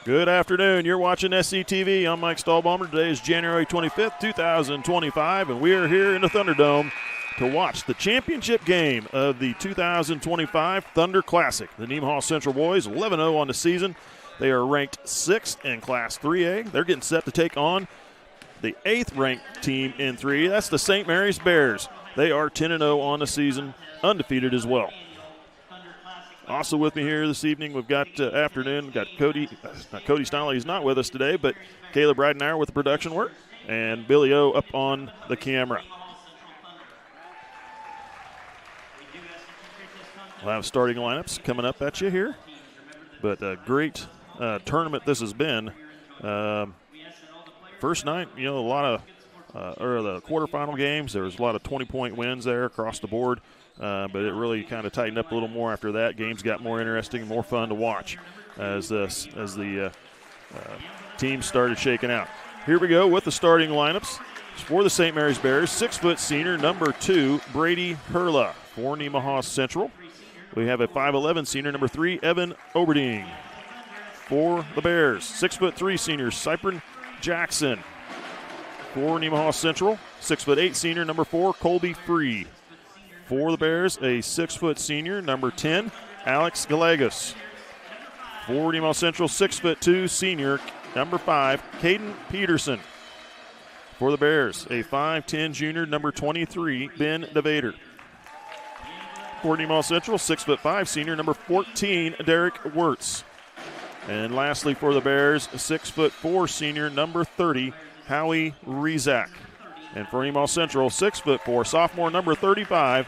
Good afternoon. You're watching SCTV. I'm Mike Stahlbaumer. Today is January 25th, 2025, and we are here in the Thunderdome to watch the championship game of the 2025 Thunder Classic. The Nemaha Central boys 11-0 on the season. They are ranked 6th in Class 3A. They're getting set to take on the 8th ranked team in 3A. That's the St. Mary's Bears. They are 10-0 on the season, undefeated as well. Also with me here this evening, we've got Cody Stonley. He's not with us today, but Caleb Ridenauer with the production work, and Billy O up on the camera. We'll have starting lineups coming up at you here, but a great tournament this has been. First night, a lot of the quarterfinal games, there was a lot of 20-point wins there across the board. But it really kind of tightened up a little more after that. Games got more interesting and more fun to watch as the teams started shaking out. Here we go with the starting lineups for the St. Mary's Bears. 6-foot senior, number 2, Brady Hurla for Nemaha Central. We have a 5'11 senior, number 3, Evan Oberding for the Bears. 6'3 senior, Cypern Jackson for Nemaha Central. 6'8 senior, number 4, Colby Free. For the Bears, a 6-foot senior, number 10, Alex Gallegos. For Nemaha Central, 6'2 senior, number 5, Caden Peterson. For the Bears, a 5'10 junior, number 23, Ben DeVader. For Nemaha Central, 6'5 senior, number 14, Derek Wirtz. And lastly for the Bears, 6'4 senior, number 30, Howie Rezak. And for Nemaha Central, 6'4", sophomore number 35,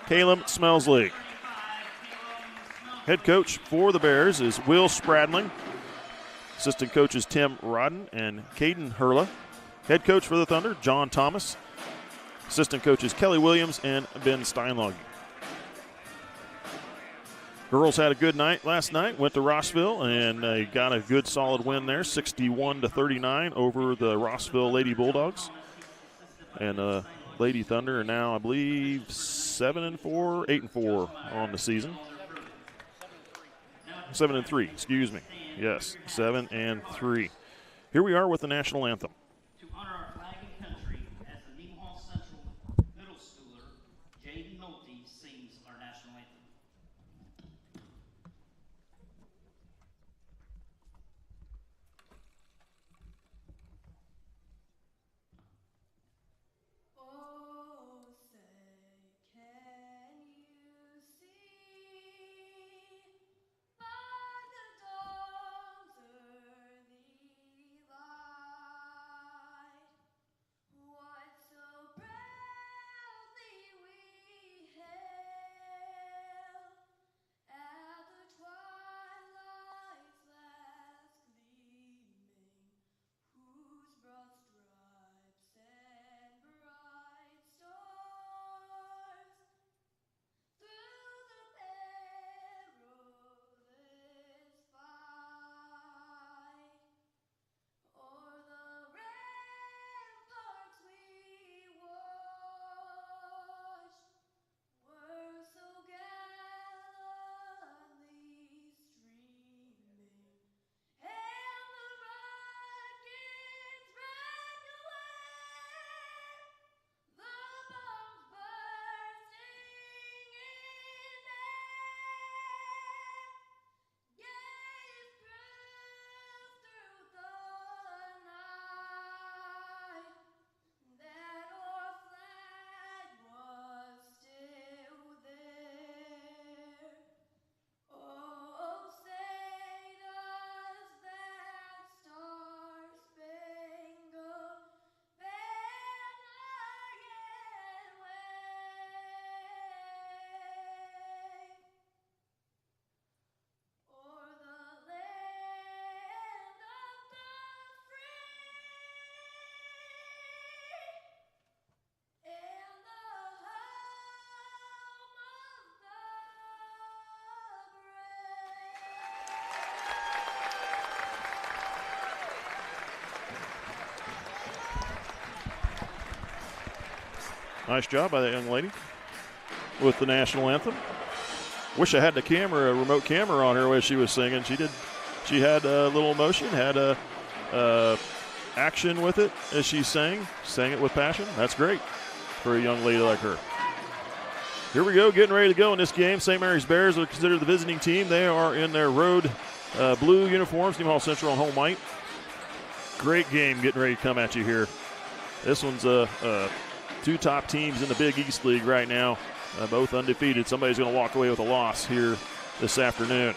Caleb Smelsley. Head coach for the Bears is Will Spradling. Assistant coaches Tim Rodden and Caden Hurla. Head coach for the Thunder, John Thomas. Assistant coaches Kelly Williams and Ben Steinlage. Girls had a good night last night, went to Rossville, and they got a good solid win there, 61-39 over the Rossville Lady Bulldogs. And Lady Thunder are now, I believe, 7-4, 8-4 on the season. 7-3, excuse me. Yes, 7-3. Here we are with the national anthem. To honor our flag and country, as the Nemaha Central middle schooler, Jaden Nolte, sings our national anthem. Nice job by that young lady with the national anthem. Wish I had a remote camera on her as she was singing. She She had a little emotion, had a action with it as she sang it with passion. That's great for a young lady like her. Here we go, getting ready to go in this game. St. Mary's Bears are considered the visiting team. They are in their road blue uniforms, Nemaha Central on home white. Great game getting ready to come at you here. This one's two top teams in the Big East League right now, both undefeated. Somebody's going to walk away with a loss here this afternoon.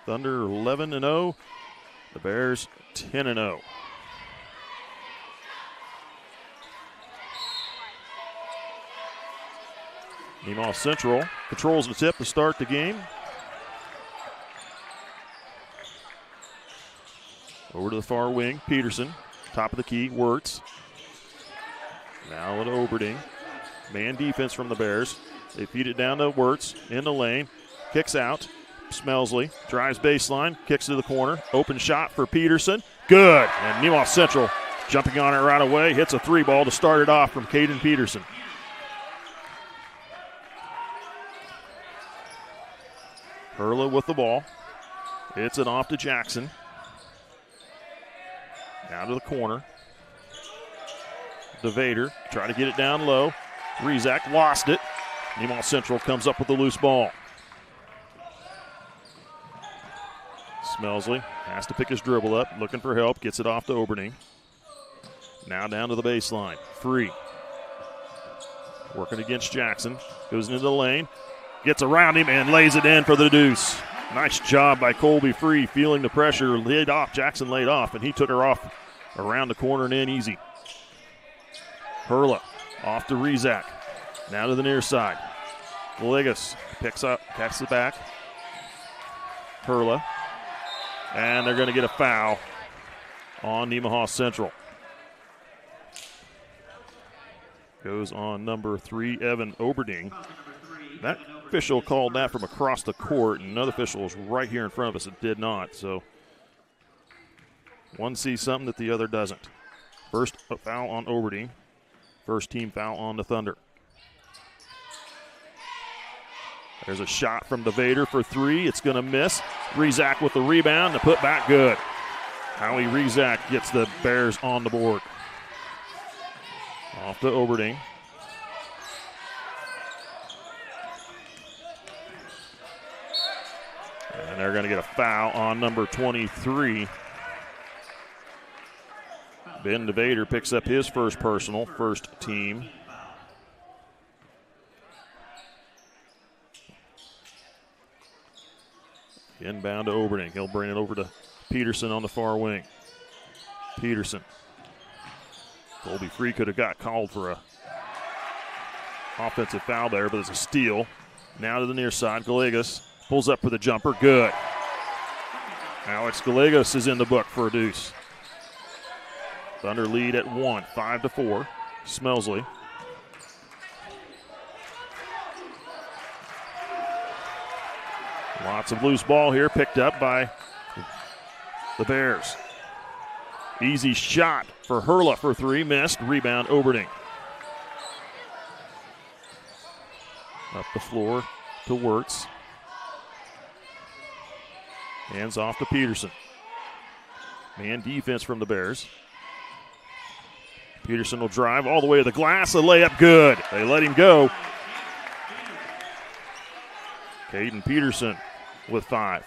Thunder 11-0. The Bears 10-0. Nemaha Central controls the tip to start the game. Over to the far wing, Peterson. Top of the key, Wirtz. Now at Oberding. Man defense from the Bears. They feed it down to Wirtz in the lane. Kicks out. Smelsley drives baseline, kicks to the corner. Open shot for Peterson. Good. And Nemaha Central jumping on it right away. Hits a three ball to start it off from Caden Peterson. Hurla with the ball. Hits it off to Jackson. Down to the corner. DeVader trying to get it down low. Rezak lost it. Nemaha Central comes up with the loose ball. Smelsley has to pick his dribble up, looking for help, gets it off to Oberding. Now down to the baseline. Free. Working against Jackson. Goes into the lane. Gets around him and lays it in for the deuce. Nice job by Colby Free, feeling the pressure. Laid off. Jackson laid off, and he took her off around the corner and in easy. Hurla off to Rezak. Now to the near side. Villegas picks it back. Hurla. And they're going to get a foul on Nemaha Central. Goes on number 3, Evan Oberding. That official called that from across the court, and another official was right here in front of us that did not. So one sees something that the other doesn't. First foul on Oberding. First team foul on the Thunder. There's a shot from DeVader for 3. It's going to miss. Rezak with the rebound. The put back good. Howie Rezak gets the Bears on the board. Off to Oberding. And they're going to get a foul on number 23. Ben DeVader picks up his first personal, first team. Inbound to Oberding. He'll bring it over to Peterson on the far wing. Peterson. Colby Free could have got called for a offensive foul there, but it's a steal. Now to the near side. Gallegos pulls up for the jumper. Good. Alex Gallegos is in the book for a deuce. Thunder lead at 1, 5-4. Smelsley. Lots of loose ball here, picked up by the Bears. Easy shot for Hurla for 3, missed. Rebound, Oberding. Up the floor to Wirtz. Hands off to Peterson. Man defense from the Bears. Peterson will drive all the way to the glass. A layup good. They let him go. Caden Peterson with 5.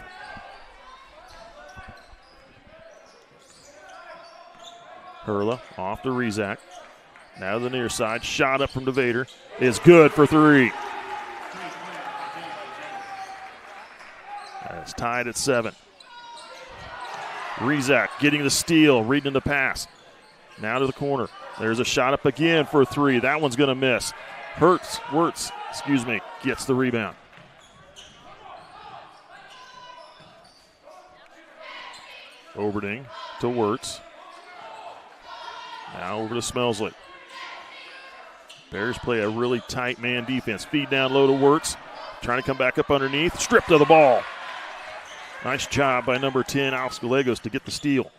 Hurla off to Rezak. Now to the near side. Shot up from DeVader is good for 3. It's tied at 7. Rezak getting the steal, reading the pass. Now to the corner. There's a shot up again for 3. That one's going to miss. Wirtz, gets the rebound. Oberding to Wirtz. Now over to Smelsley. Bears play a really tight man defense. Feed down low to Wirtz. Trying to come back up underneath. Stripped of the ball. Nice job by number 10, Alex Gallegos, to get the steal.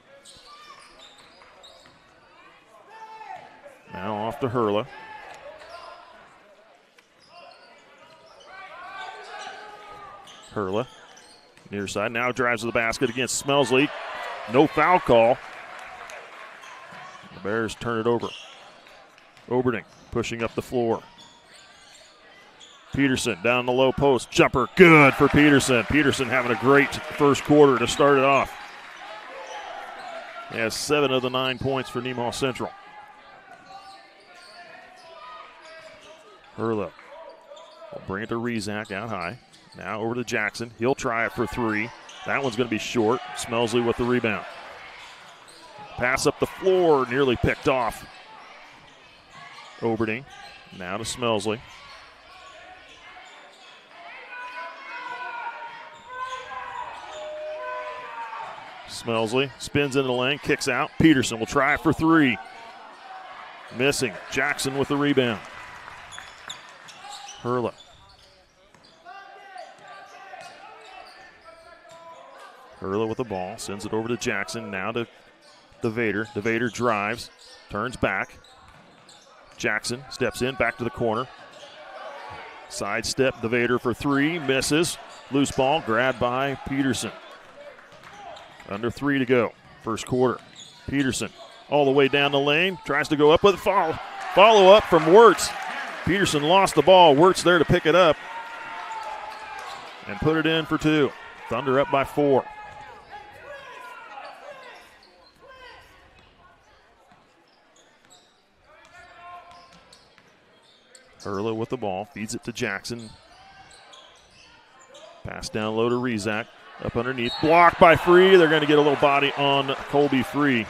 Now off to Hurla. Hurla, near side, now drives to the basket against Smelsley. No foul call. The Bears turn it over. Oberding pushing up the floor. Peterson down the low post. Jumper good for Peterson. Peterson having a great first quarter to start it off. He has 7 of the 9 points for Nemaha Central. Hurla will bring it to Rezak out high. Now over to Jackson. He'll try it for 3. That one's going to be short. Smelsley with the rebound. Pass up the floor, nearly picked off. Oberding now to Smelsley. Smelsley spins into the lane, kicks out. Peterson will try it for 3. Missing. Jackson with the rebound. Hurla. Hurla with the ball, sends it over to Jackson, now to DeVader. DeVader drives, turns back. Jackson steps in, back to the corner. Sidestep, DeVader for 3, misses. Loose ball, grabbed by Peterson. Under 3 to go, first quarter. Peterson all the way down the lane, tries to go up with a follow up from Wirtz. Peterson lost the ball. Wirtz there to pick it up and put it in for 2. Thunder up by 4. Hurla with the ball, feeds it to Jackson. Pass down low to Rezak. Up underneath, blocked by Free. They're going to get a little body on Colby Free.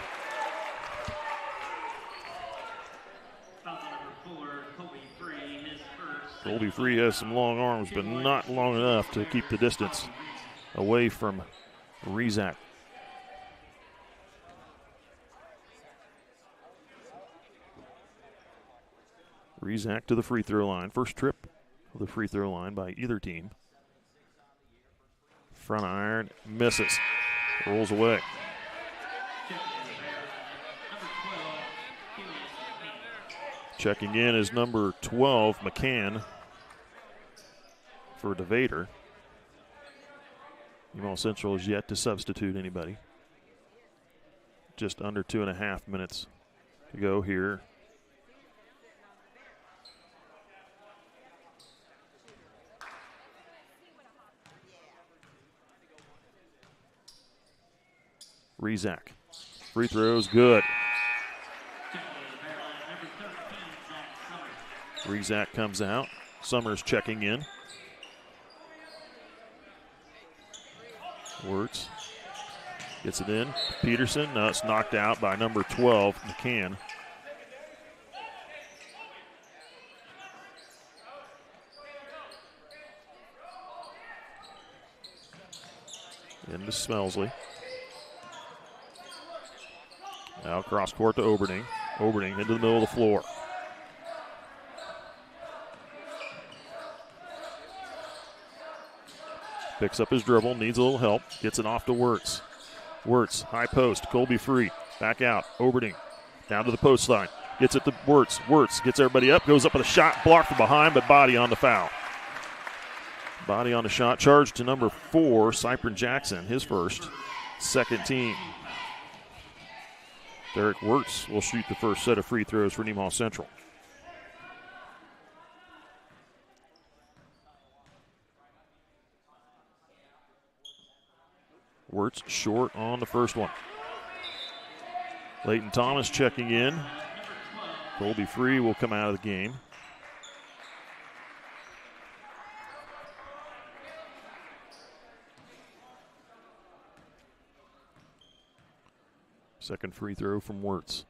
Colby Free has some long arms, but not long enough to keep the distance away from Rezak. Rezak to the free throw line. First trip of the free throw line by either team. Front iron, misses. Rolls away. Checking in is number 12, McCann, for DeVader. Nemaha Central is yet to substitute anybody. Just under 2.5 minutes to go here. Rezak. Free throws good. Rezak comes out. Summers checking in. Wirtz gets it in. Peterson. No, it's knocked out by number 12, McCann. Into Smelsley. Now cross court to Oberding. Oberding into the middle of the floor. Picks up his dribble, needs a little help, gets it off to Wirtz. Wirtz, high post, Colby Free, back out, Oberding, down to the post line, gets it to Wirtz. Wirtz gets everybody up, goes up with a shot, blocked from behind, but body on the foul. Body on the shot, charged to number 4, Cypern Jackson, his first, second team. Derek Wirtz will shoot the first set of free throws for Nemaha Central. Wirtz short on the first one. Leighton Thomas checking in. Colby Free will come out of the game. Second free throw from Wirtz.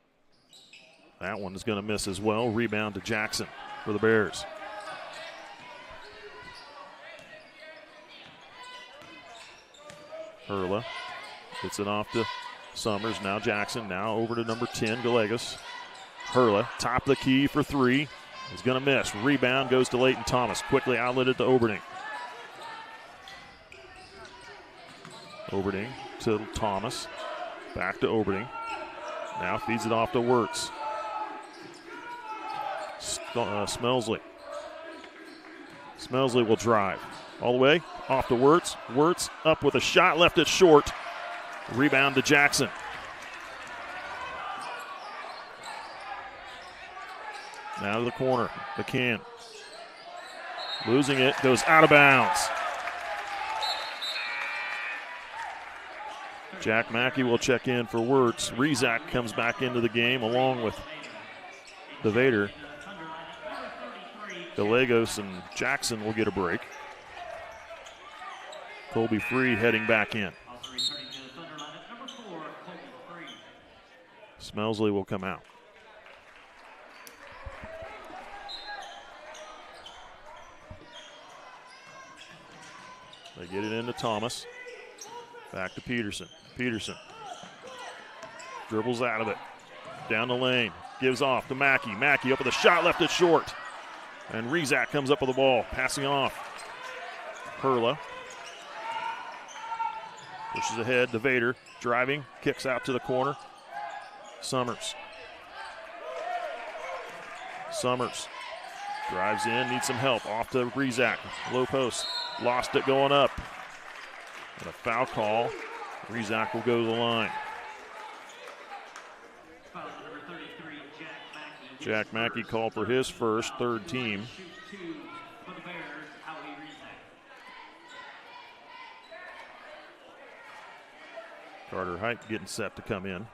That one is going to miss as well. Rebound to Jackson for the Bears. Hurla gets it off to Summers. Now Jackson. Now over to number 10, Gallegos. Hurla, top of the key for 3. He's going to miss. Rebound goes to Leighton Thomas. Quickly outletted to Oberding. Oberding to Thomas. Back to Oberding. Now feeds it off to Wirtz. Smelsley. Smelsley will drive. All the way, off to Wirtz. Wirtz up with a shot, left it short. Rebound to Jackson. Now to the corner, McCann. Losing it, goes out of bounds. Jack Mackey will check in for Wirtz. Rizak comes back into the game along with DeVader. Gallegos and Jackson will get a break. Colby Free heading back in. Smelsley will come out. They get it into Thomas. Back to Peterson. Peterson dribbles out of it. Down the lane. Gives off to Mackey. Mackey up with a shot, left it short. And Rizak comes up with the ball. Passing off. Perla. Pushes ahead to Vader. Driving. Kicks out to the corner. Summers. Summers. Drives in. Needs some help. Off to Rizak. Low post. Lost it going up. And a foul call. Rizak will go to the line. Jack Mackey called for his first, third team. Carter Height getting set to come in.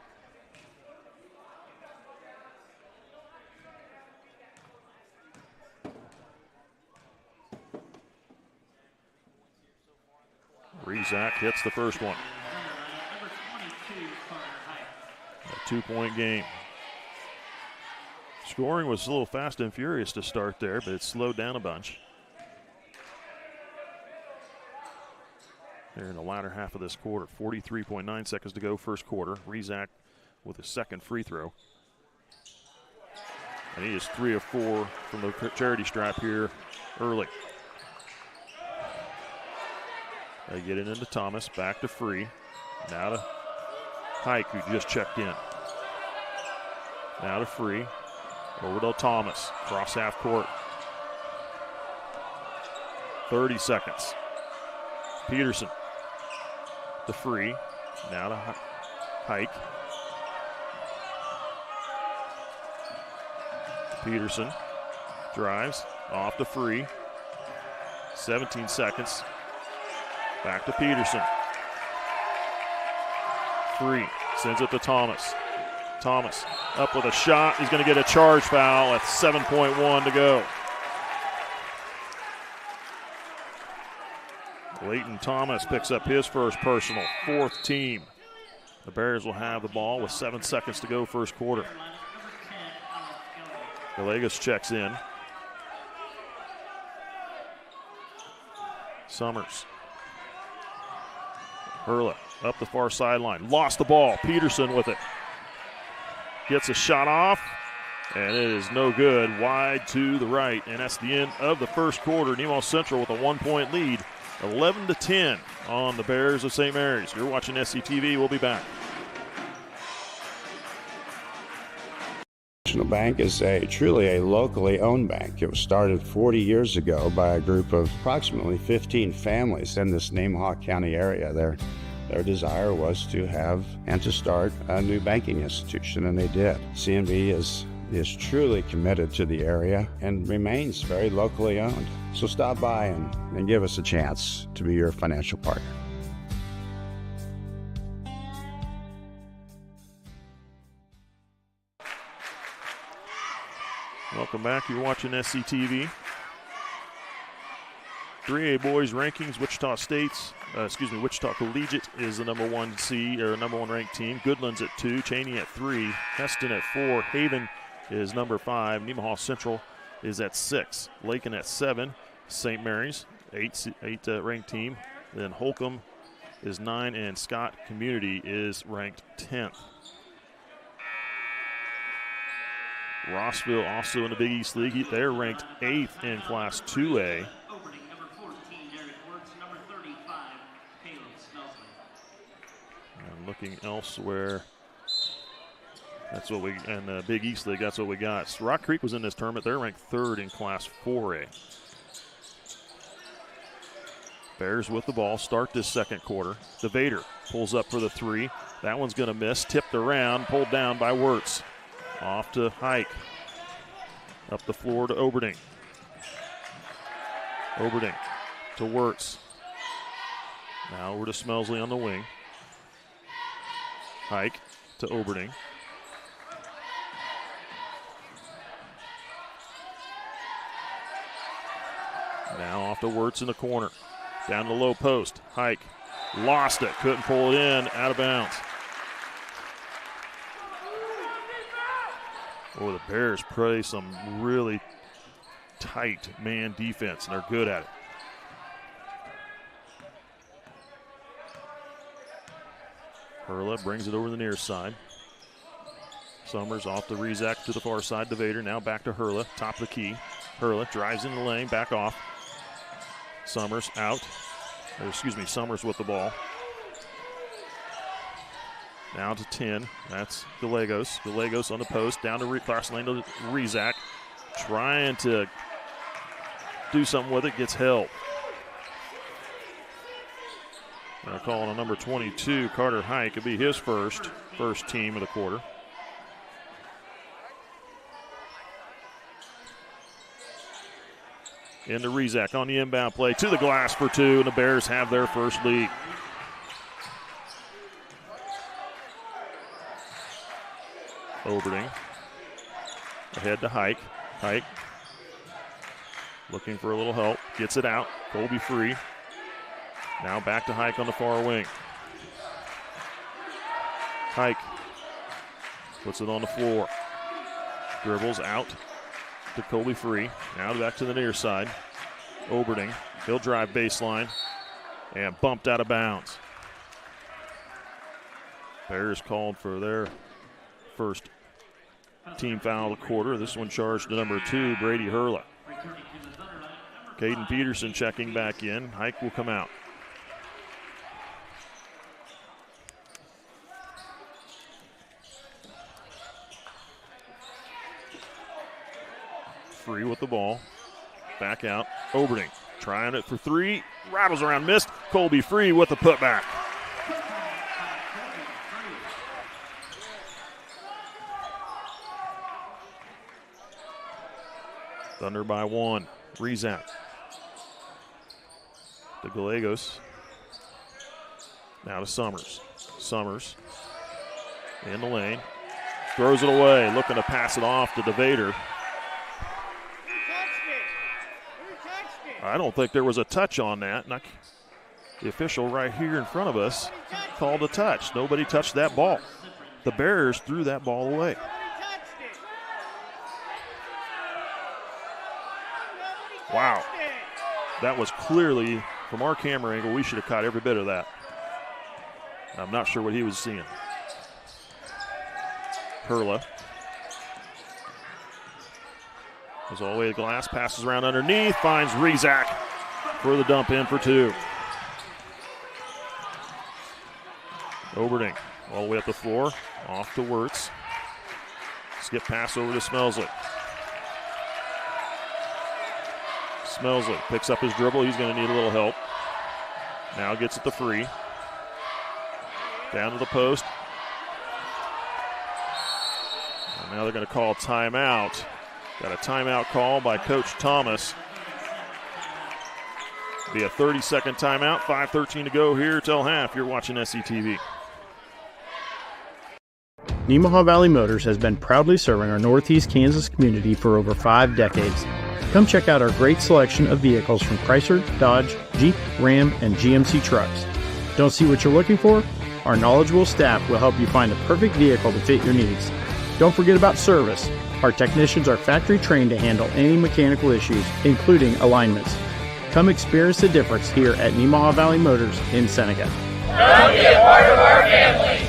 Rizak hits the first one. A 2-point game. Scoring was a little fast and furious to start there, but it slowed down a bunch. Here in the latter half of this quarter, 43.9 seconds to go, first quarter. Rizak with a second free throw. And he is 3 of 4 from the charity stripe here early. They get it into Thomas, back to Free. Now to Hike, who just checked in. Now to Free. Over to Thomas, cross half court. 30 seconds. Peterson to Free. Now to Hike. Peterson drives, off to Free. 17 seconds. Back to Peterson. Free sends it to Thomas. Thomas up with a shot. He's going to get a charge foul at 7.1 to go. Leighton Thomas picks up his first personal, fourth team. The Bears will have the ball with 7 seconds to go, first quarter. Gallegos checks in. Summers. Hurla up the far sideline. Lost the ball. Peterson with it. Gets a shot off, and it is no good. Wide to the right, and that's the end of the first quarter. Nemaha Central with a 1-point lead, 11-10 on the Bears of St. Mary's. You're watching SCTV. We'll be back. National Bank is truly a locally owned bank. It was started 40 years ago by a group of approximately 15 families in this Nemaha County area. Their desire was to have and to start a new banking institution, and they did. CNB is truly committed to the area and remains very locally owned. So stop by and give us a chance to be your financial partner. Welcome back. You're watching SCTV. 3A boys rankings. Wichita Collegiate is the number 1 seed or number 1 ranked team. Goodland's at 2, Cheney at 3, Heston at 4, Haven is number 5, Nemaha Central is at 6, Lakin at 7, St. Mary's 8 ranked team. Then Holcomb is 9, and Scott Community is ranked 10th. Rossville also in the Big East League. They're ranked 8th in Class 2A. And looking elsewhere, that's what in the Big East League, that's what we got. So Rock Creek was in this tournament. They're ranked 3rd in Class 4A. Bears with the ball, start this second quarter. DeVader pulls up for the three. That one's going to miss, tipped around, pulled down by Wirtz. Off to Hike. Up the floor to Oberding. Oberding to Wirtz. Now over to Smelsley on the wing. Hike to Oberding. Now off to Wirtz in the corner. Down the low post. Hike lost it. Couldn't pull it in. Out of bounds. Oh, the Bears play some really tight man defense, and they're good at it. Hurla brings it over the near side. Summers off to Rizak to the far side. DeVader now back to Hurla, top of the key. Hurla drives in the lane, back off. Summers out. Summers with the ball. Now to 10. That's Gallegos. Gallegos on the post. Down to cross lane to Rizak. Trying to do something with it. Gets held. Now calling on number 22, Carter Hike. It'll be his first team of the quarter. Into Rizak on the inbound play. To the glass for two, and the Bears have their first lead. Oberding. Ahead to Hike. Hike looking for a little help. Gets it out. Colby free. Now back to Hike on the far wing. Hike puts it on the floor. Dribbles out to Colby free. Now back to the near side. Oberding. He'll drive baseline and bumped out of bounds. Bears called for their first team foul of the quarter. This one charged to number 2, Brady Hurla. Caden Peterson checking back in. Hike will come out. Free with the ball. Back out. Oberding trying it for three. Rattles around, missed. Colby free with the putback. Thunder by 1. Rizak. To Gallegos. Now to Summers. Summers in the lane. Throws it away. Looking to pass it off to DeVader. I don't think there was a touch on that. The official right here in front of us called a touch. Nobody touched that ball. The Bears threw that ball away. Wow. That was clearly, from our camera angle, we should have caught every bit of that. I'm not sure what he was seeing. Hurla. Goes all the way to the glass, passes around underneath, finds Rizak for the dump in for 2. Oberding all the way up the floor, off to Wirtz. Skip pass over to Smelsley. Smelsley picks up his dribble. He's going to need a little help. Now gets it to free. Down to the post. And now they're going to call a timeout. Got a timeout call by Coach Thomas. Be a 30-second timeout. 5:13 to go here till half. You're watching SCTV. Nemaha Valley Motors has been proudly serving our Northeast Kansas community for over 5 decades. Come check out our great selection of vehicles from Chrysler, Dodge, Jeep, Ram, and GMC trucks. Don't see what you're looking for? Our knowledgeable staff will help you find the perfect vehicle to fit your needs. Don't forget about service. Our technicians are factory trained to handle any mechanical issues, including alignments. Come experience the difference here at Nemaha Valley Motors in Seneca. Come be a part of our family.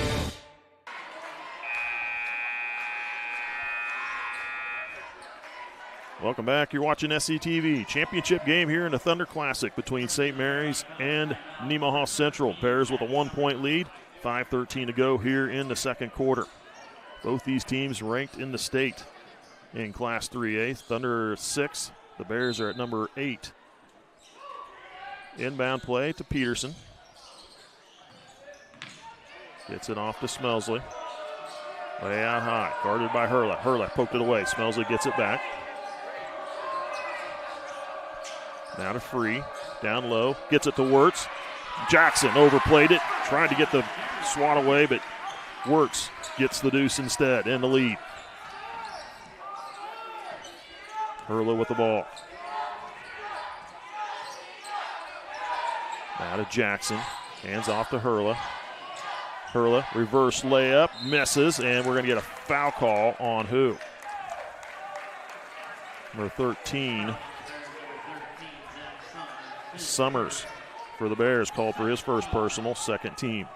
Welcome back. You're watching SCTV. Championship game here in the Thunder Classic between St. Mary's and Nemaha Central. Bears with a 1-point lead. 5:13 to go here in the second quarter. Both these teams ranked in the state in Class 3A. Thunder 6. The Bears are at number 8. Inbound play to Peterson. Gets it off to Smelsley. Way out high, guarded by Hurla. Hurla poked it away. Smelsley gets it back. Now to Free, down low, gets it to Wirtz. Jackson overplayed it, tried to get the swat away, but Wirtz gets the deuce instead, in the lead. Hurla with the ball. Now to Jackson, hands off to Hurla. Hurla, reverse layup, misses, and we're going to get a foul call on who? Number 13. Summers for the Bears, called for his first personal, second team.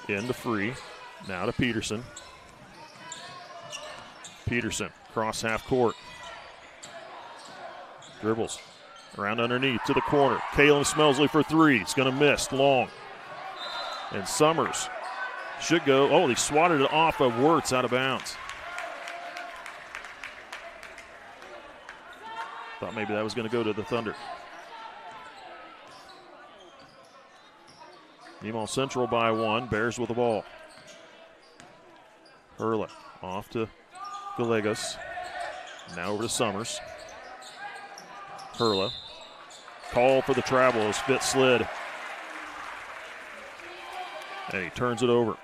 Into Free, now to Peterson. Peterson, cross half court. Dribbles around underneath to the corner. Kalen Smelsley for three. It's going to miss, long. And Summers should go. Oh, he swatted it off of Wirtz out of bounds. Thought maybe that was going to go to the Thunder. Nemaha Central by one. Bears with the ball. Hurla off to Gallegos. Now over to Summers. Hurla. Call for the travel as Fitz slid. And he turns it over.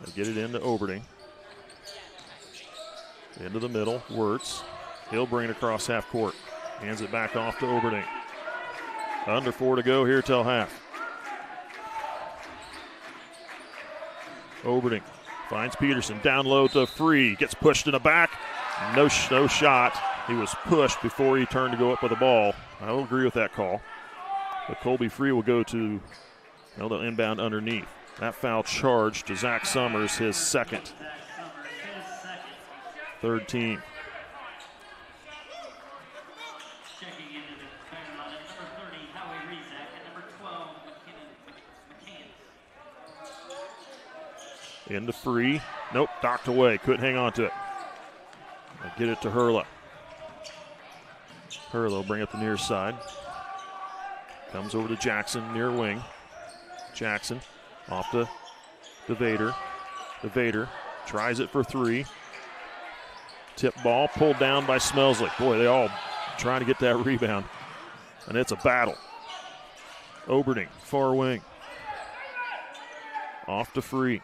They get it into Oberding. Into the middle, Wirtz. He'll bring it across half court. Hands it back off to Oberding. Under 4 to go here till half. Oberding finds Peterson down low to Free. Gets pushed in the back. No shot. He was pushed before he turned to go up with the ball. I will agree with that call. But Colby Free will go to the inbound underneath. That foul charge to Zach Summers, his second. Third team. Checking into the player line at number 30, Howie Rezac, and number 12, McCann. Into Free. Nope, docked away. Couldn't hang on to it. I'll get it to Hurla. Hurla will bring it the near side. Comes over to Jackson, near wing. Jackson off to Vader. The Vader tries it for three. Tip ball pulled down by Smelsley. Boy, they all trying to get that rebound. And it's a battle. Oberding, far wing. Off to Free.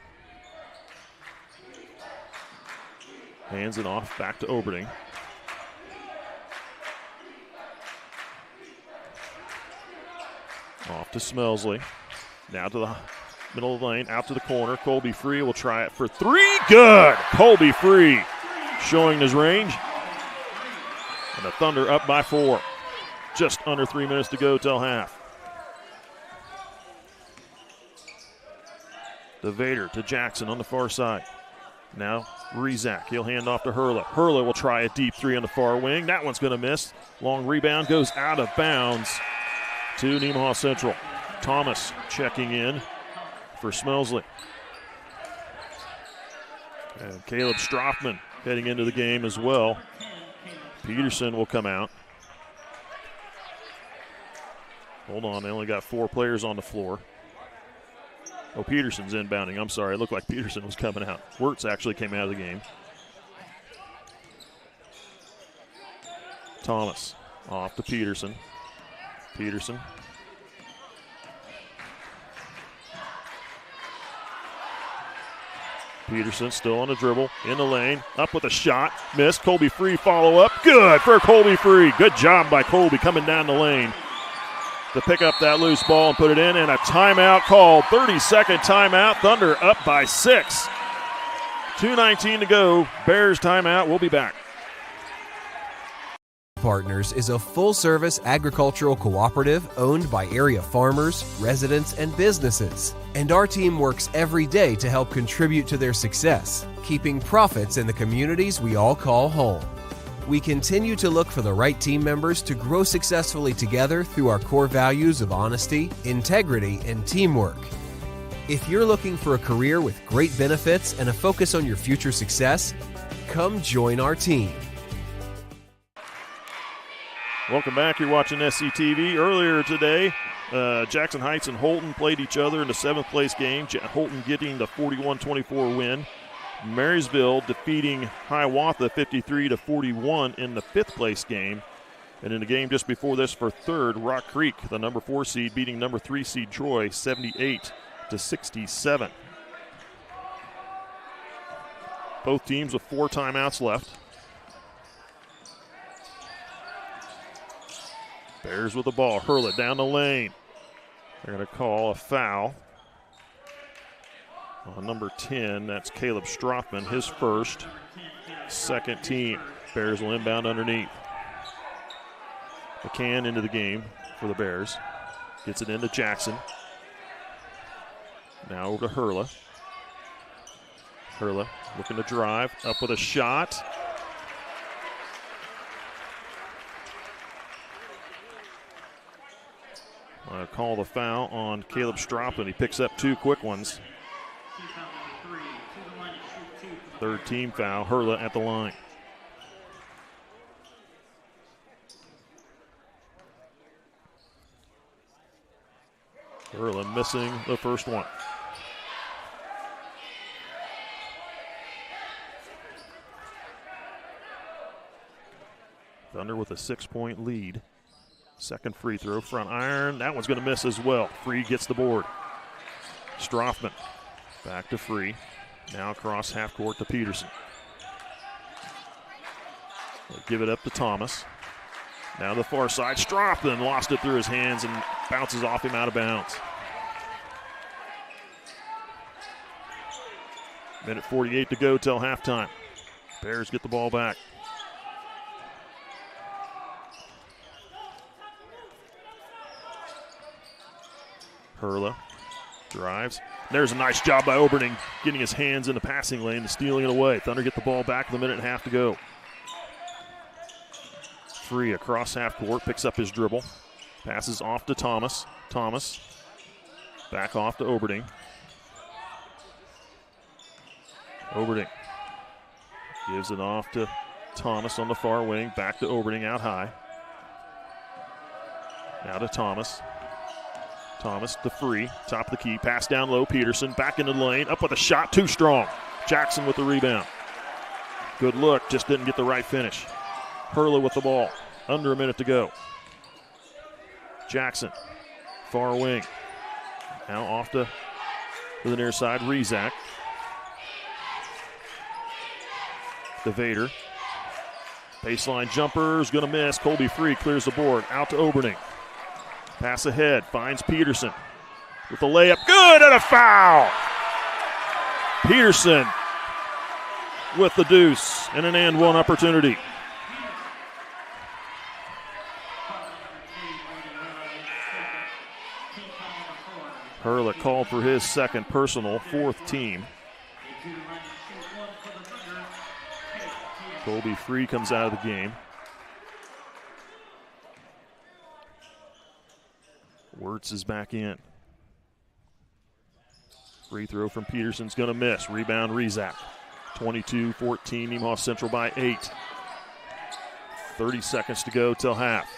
Hands it off back to Oberding. Off to Smelsley. Now to the middle of the lane, out to the corner. Colby Free will try it for three. Good! Colby Free showing his range. And the Thunder up by 4. Just under 3 minutes to go till half. The Vader to Jackson on the far side. Now Rezac, he'll hand off to Hurla. Hurla will try a deep three on the far wing. That one's going to miss. Long rebound goes out of bounds to Nemaha Central. Thomas checking in for Smelsley. And Caleb Strothman heading into the game as well. Peterson will come out. Hold on, they only got 4 players on the floor. Oh, Peterson's inbounding. I'm sorry, it looked like Peterson was coming out. Wirtz actually came out of the game. Thomas off to Peterson. Peterson. Peterson still on the dribble, in the lane, up with a shot, missed. Colby Free follow up, good for Colby Free. Good job by Colby coming down the lane to pick up that loose ball and put it in, and a timeout called. 30-second timeout. Thunder up by 6. 2:19 to go. Bears timeout. We'll be back. Partners is a full-service agricultural cooperative owned by area farmers, residents, and businesses. And our team works every day to help contribute to their success, keeping profits in the communities we all call home. we continue to look for the right team members to grow successfully together through our core values of honesty, integrity, and teamwork. If you're looking for a career with great benefits and a focus on your future success, come join our team. Welcome back. You're watching SCTV. Earlier today, Jackson Heights and Holton played each other in the 7th place game. Holton getting the 41-24 win. Marysville defeating Hiawatha 53-41 in the 5th place game. And in the game just before this for 3rd, Rock Creek, the number 4 seed, beating number 3 seed Troy 78-67. Both teams with 4 timeouts left. Bears with the ball. Hurl it down the lane. They're going to call a foul on number 10. That's Caleb Strothman, his first. Second team. Bears will inbound underneath. McCann into the game for the Bears. Gets it into Jackson. Now over to Hurla. Hurla looking to drive. Up with a shot. Call the foul on Caleb Strothman. He picks up 2 quick ones. 3rd team foul. Hurla at the line. Hurla missing the first one. Thunder with a 6-point lead. Second free throw, front iron. That one's going to miss as well. Free gets the board. Strothman back to Free. Now across half court to Peterson. They'll give it up to Thomas. Now the far side. Strothman lost it through his hands and bounces off him out of bounds. Minute 48 to go till halftime. Bears get the ball back. Hurla drives. There's a nice job by Oberning getting his hands in the passing lane and stealing it away. Thunder get the ball back with a minute and a half to go. Free across half court, picks up his dribble. Passes off to Thomas. Thomas back off to Oberning. Oberning gives it off to Thomas on the far wing. Back to Oberning out high. Now to Thomas. Thomas to Free, top of the key, pass down low, Peterson, back into the lane, up with a shot, too strong. Jackson with the rebound. Good look, just didn't get the right finish. Hurla with the ball, under a minute to go. Jackson, far wing. Now off to the near side, Rezak. DeVader. Baseline jumper is going to miss. Colby Free clears the board, out to Oberning. Pass ahead, finds Peterson with the layup. Good, and a foul. Peterson with the deuce and an and one opportunity. Hurla called for his second personal, 4th team. Colby Free comes out of the game. Wirtz is back in. Free throw from Peterson's going to miss. Rebound Rezak. 22-14, Nemaha Central by 8. 30 seconds to go till half.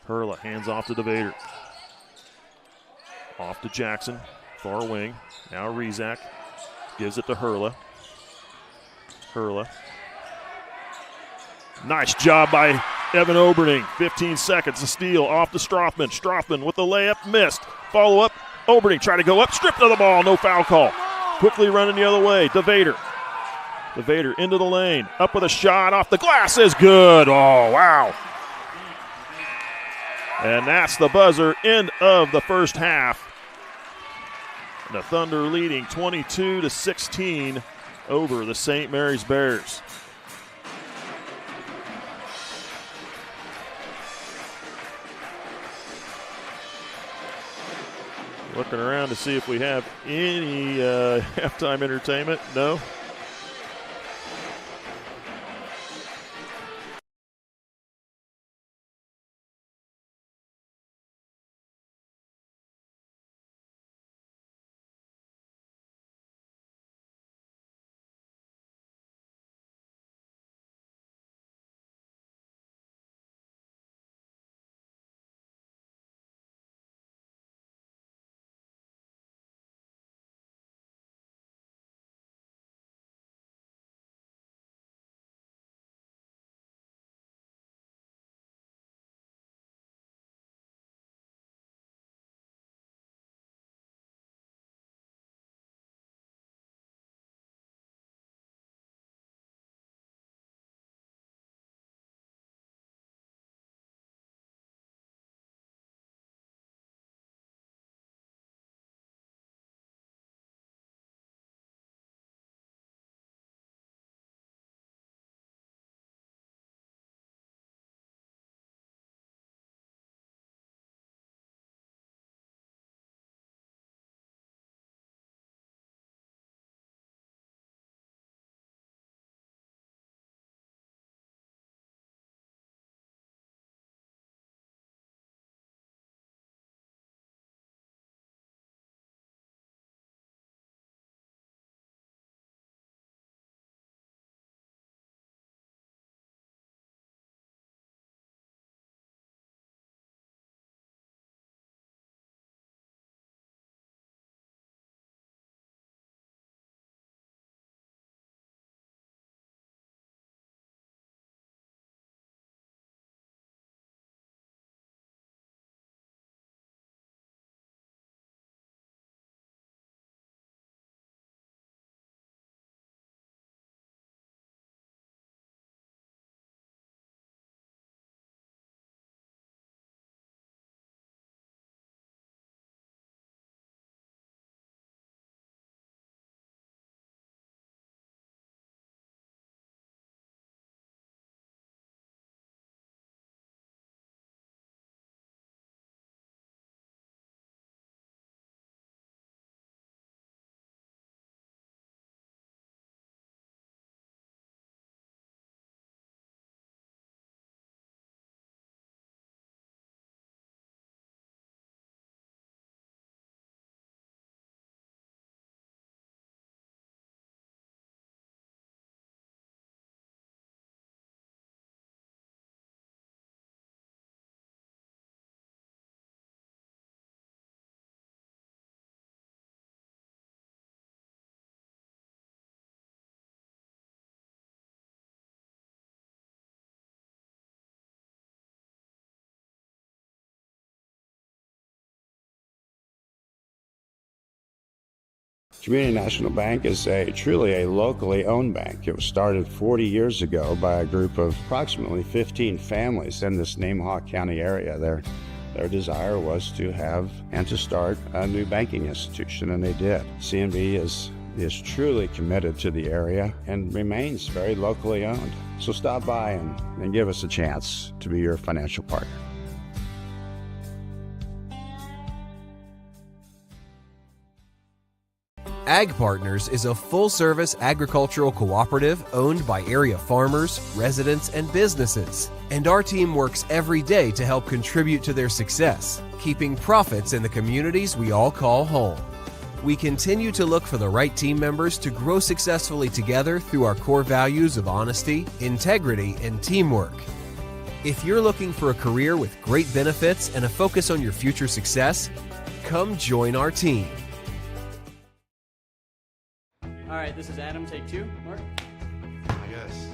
Hurla hands off to DeVader. Off to Jackson, far wing. Now Rezak gives it to Hurla. Hurla. Nice job by Evan Oberning, 15 seconds, a steal off to Strothman. Strothman with the layup, missed. Follow up, Oberning trying to go up, stripped of the ball, no foul call. Quickly running the other way, DeVader. DeVader into the lane, up with a shot off the glass is good. Oh, wow. And that's the buzzer, end of the first half. And the Thunder leading 22-16 over the St. Mary's Bears. Looking around to see if we have any halftime entertainment. No. Community National Bank is truly a locally owned bank. It was started 40 years ago by a group of approximately 15 families in this Nemaha County area. Their desire was to have and to start a new banking institution, and they did. CNB is truly committed to the area and remains very locally owned. So stop by and give us a chance to be your financial partner. Ag Partners is a full-service agricultural cooperative owned by area farmers, residents, and businesses. And our team works every day to help contribute to their success, keeping profits in the communities we all call home. We continue to look for the right team members to grow successfully together through our core values of honesty, integrity, and teamwork. If you're looking for a career with great benefits and a focus on your future success, come join our team. All right, this is Adam, take 2. Mark? I guess.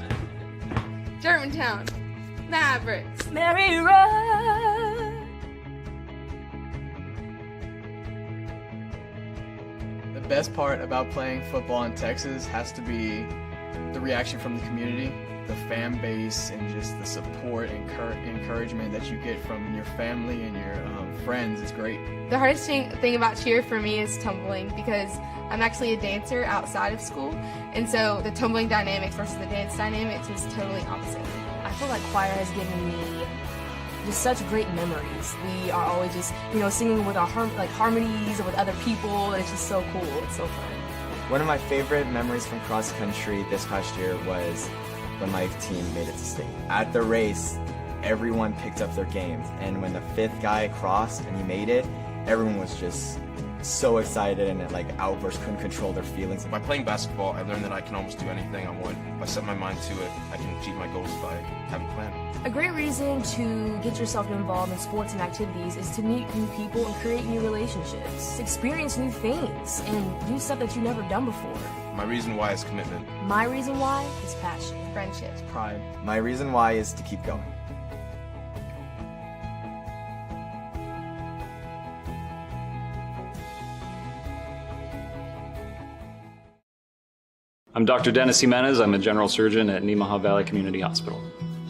Germantown. Mavericks. Mary Run. The best part about playing football in Texas has to be the reaction from the community, the fan base, and just the support and encouragement that you get from your family and your friends is great. The hardest thing about cheer for me is tumbling, because I'm actually a dancer outside of school, and so the tumbling dynamics versus the dance dynamics was totally opposite. I feel like choir has given me just such great memories. We are always just, singing with our harmonies with other people, and it's just so cool. It's so fun. One of my favorite memories from cross country this past year was when my team made it to state. At the race, everyone picked up their game, and when the 5th guy crossed and he made it, everyone was just so excited and outbursts, couldn't control their feelings. By playing basketball, I learned that I can almost do anything I want. If I set my mind to it, I can achieve my goals if I have a plan. A great reason to get yourself involved in sports and activities is to meet new people and create new relationships, experience new things, and do stuff that you've never done before. My reason why is commitment. My reason why is passion. Friendships. Pride. My reason why is to keep going. I'm Dr. Dennis Jimenez. I'm a general surgeon at Nemaha Valley Community Hospital.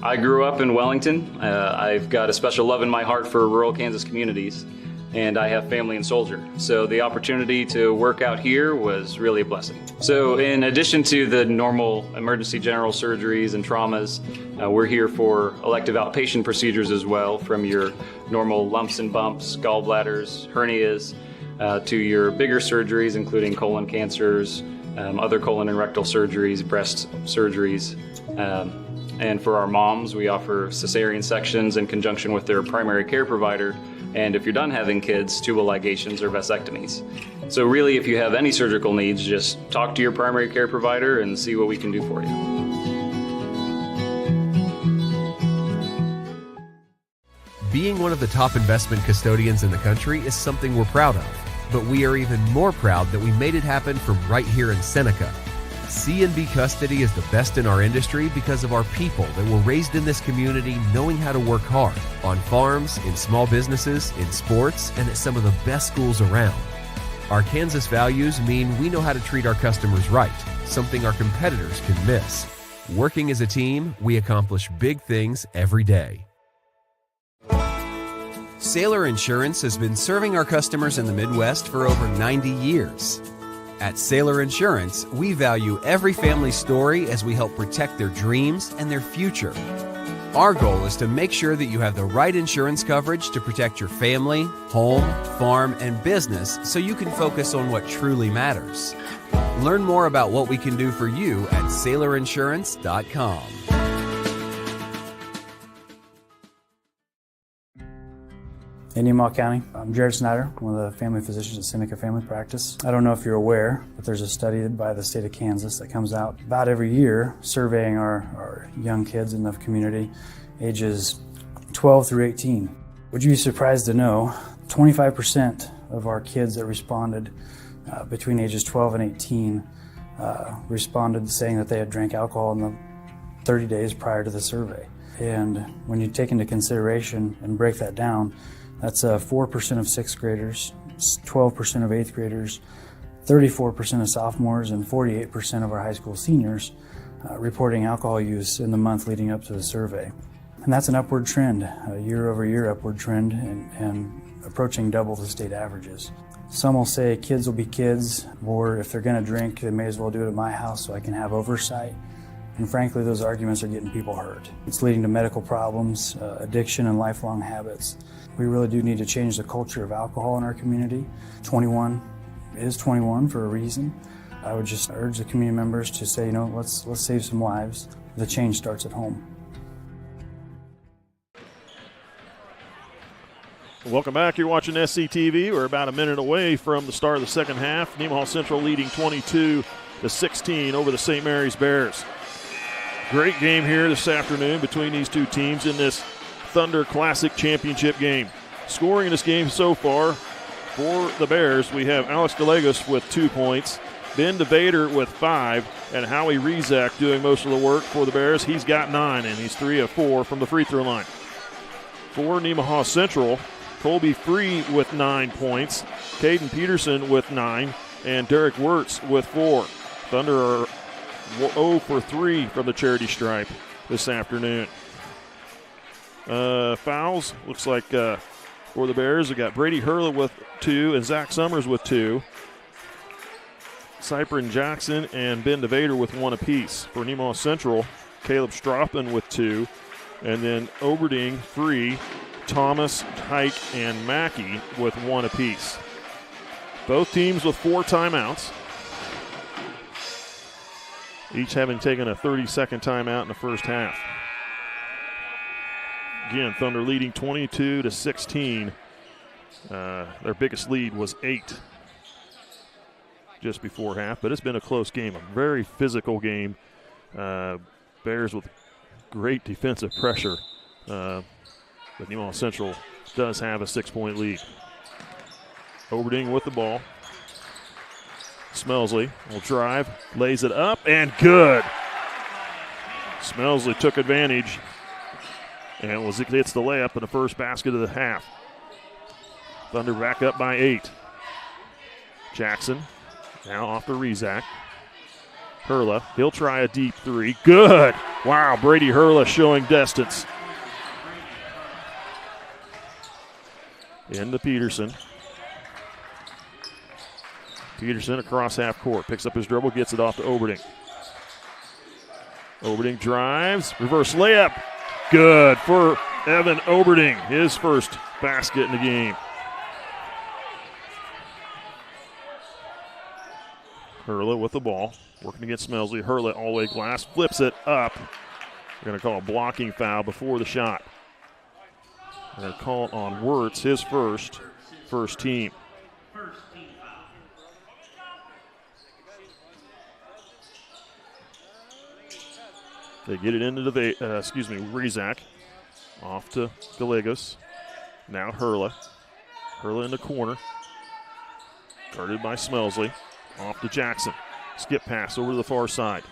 I grew up in Wellington. I've got a special love in my heart for rural Kansas communities, and I have family in Soldier. So the opportunity to work out here was really a blessing. So in addition to the normal emergency general surgeries and traumas, we're here for elective outpatient procedures as well, from your normal lumps and bumps, gallbladders, hernias, to your bigger surgeries, including colon cancers, other colon and rectal surgeries, breast surgeries. And for our moms, we offer cesarean sections in conjunction with their primary care provider. And if you're done having kids, tubal ligations or vasectomies. So really, if you have any surgical needs, just talk to your primary care provider and see what we can do for you. Being one of the top investment custodians in the country is something we're proud of. But we are even more proud that we made it happen from right here in Seneca. C&B Custody is the best in our industry because of our people that were raised in this community knowing how to work hard on farms, in small businesses, in sports, and at some of the best schools around. Our Kansas values mean we know how to treat our customers right, something our competitors can miss. Working as a team, we accomplish big things every day. Sailor Insurance has been serving our customers in the Midwest for over 90 years. At Sailor Insurance, we value every family story as we help protect their dreams and their future. Our goal is to make sure that you have the right insurance coverage to protect your family, home, farm, and business so you can focus on what truly matters. Learn more about what we can do for you at SailorInsurance.com. In Nemaha County, I'm Jared Snyder, one of the family physicians at Seneca Family Practice. I don't know if you're aware, but there's a study by the state of Kansas that comes out about every year surveying our young kids in the community, ages 12 through 18. Would you be surprised to know 25% of our kids that responded between ages 12 and 18 responded saying that they had drank alcohol in the 30 days prior to the survey. And when you take into consideration and break that down, that's 4% of 6th graders, 12% of 8th graders, 34% of sophomores and 48% of our high school seniors reporting alcohol use in the month leading up to the survey. And that's an upward trend, a year-over-year upward trend, and approaching double the state averages. Some will say kids will be kids, or if they're going to drink, they may as well do it at my house so I can have oversight. And frankly, those arguments are getting people hurt. It's leading to medical problems, addiction, and lifelong habits. We really do need to change the culture of alcohol in our community. 21 is 21 for a reason. I would just urge the community members to say, let's save some lives. The change starts at home. Welcome back. You're watching SCTV. We're about a minute away from the start of the second half. Nemaha Central leading 22-16 over the St. Mary's Bears. Great game here this afternoon between these two teams in this Thunder Classic Championship game. Scoring in this game so far for the Bears, we have Alex Gallegos with 2 points, Ben DeVader with 5, and Howie Rezak doing most of the work for the Bears. He's got 9, and he's 3 of 4 from the free throw line. For Nemaha Central, Colby Free with 9 points, Caden Peterson with 9, and Derek Wirtz with 4. Thunder are 0 for 3 from the charity stripe this afternoon. Fouls, looks like for the Bears, we got Brady Hurley with 2 and Zach Summers with 2. Cyprin Jackson and Ben DeVader with 1 apiece. For Nemaha Central, Caleb Stropin with 2, and then Oberding, Free, Thomas, Hike, and Mackey with 1 apiece. Both teams with 4 timeouts, each having taken a 30-second timeout in the first half. Again, Thunder leading 22-16. Their biggest lead was 8 just before half, but it's been a close game, a very physical game. Bears with great defensive pressure. But Nemaha Central does have a 6-point lead. Oberding with the ball. Smelsley will drive, lays it up, and good. Smelsley took advantage and hits the layup in the first basket of the half. Thunder back up by 8. Jackson now off to Rezak. Hurla, he'll try a deep 3. Good. Wow, Brady Hurla showing distance. Into Peterson. Peterson across half court. Picks up his dribble, gets it off to Oberding. Oberding drives. Reverse layup. Good for Evan Oberding. His first basket in the game. Hurla with the ball. Working against Smelsley. Hurla all the way glass. Flips it up. We're going to call a blocking foul before the shot. They're going to call it on Wirtz, his first team. They get it into the, Rezak. Off to Gallegos. Now Hurla. Hurla in the corner. Guarded by Smelsley. Off to Jackson. Skip pass over to the far side.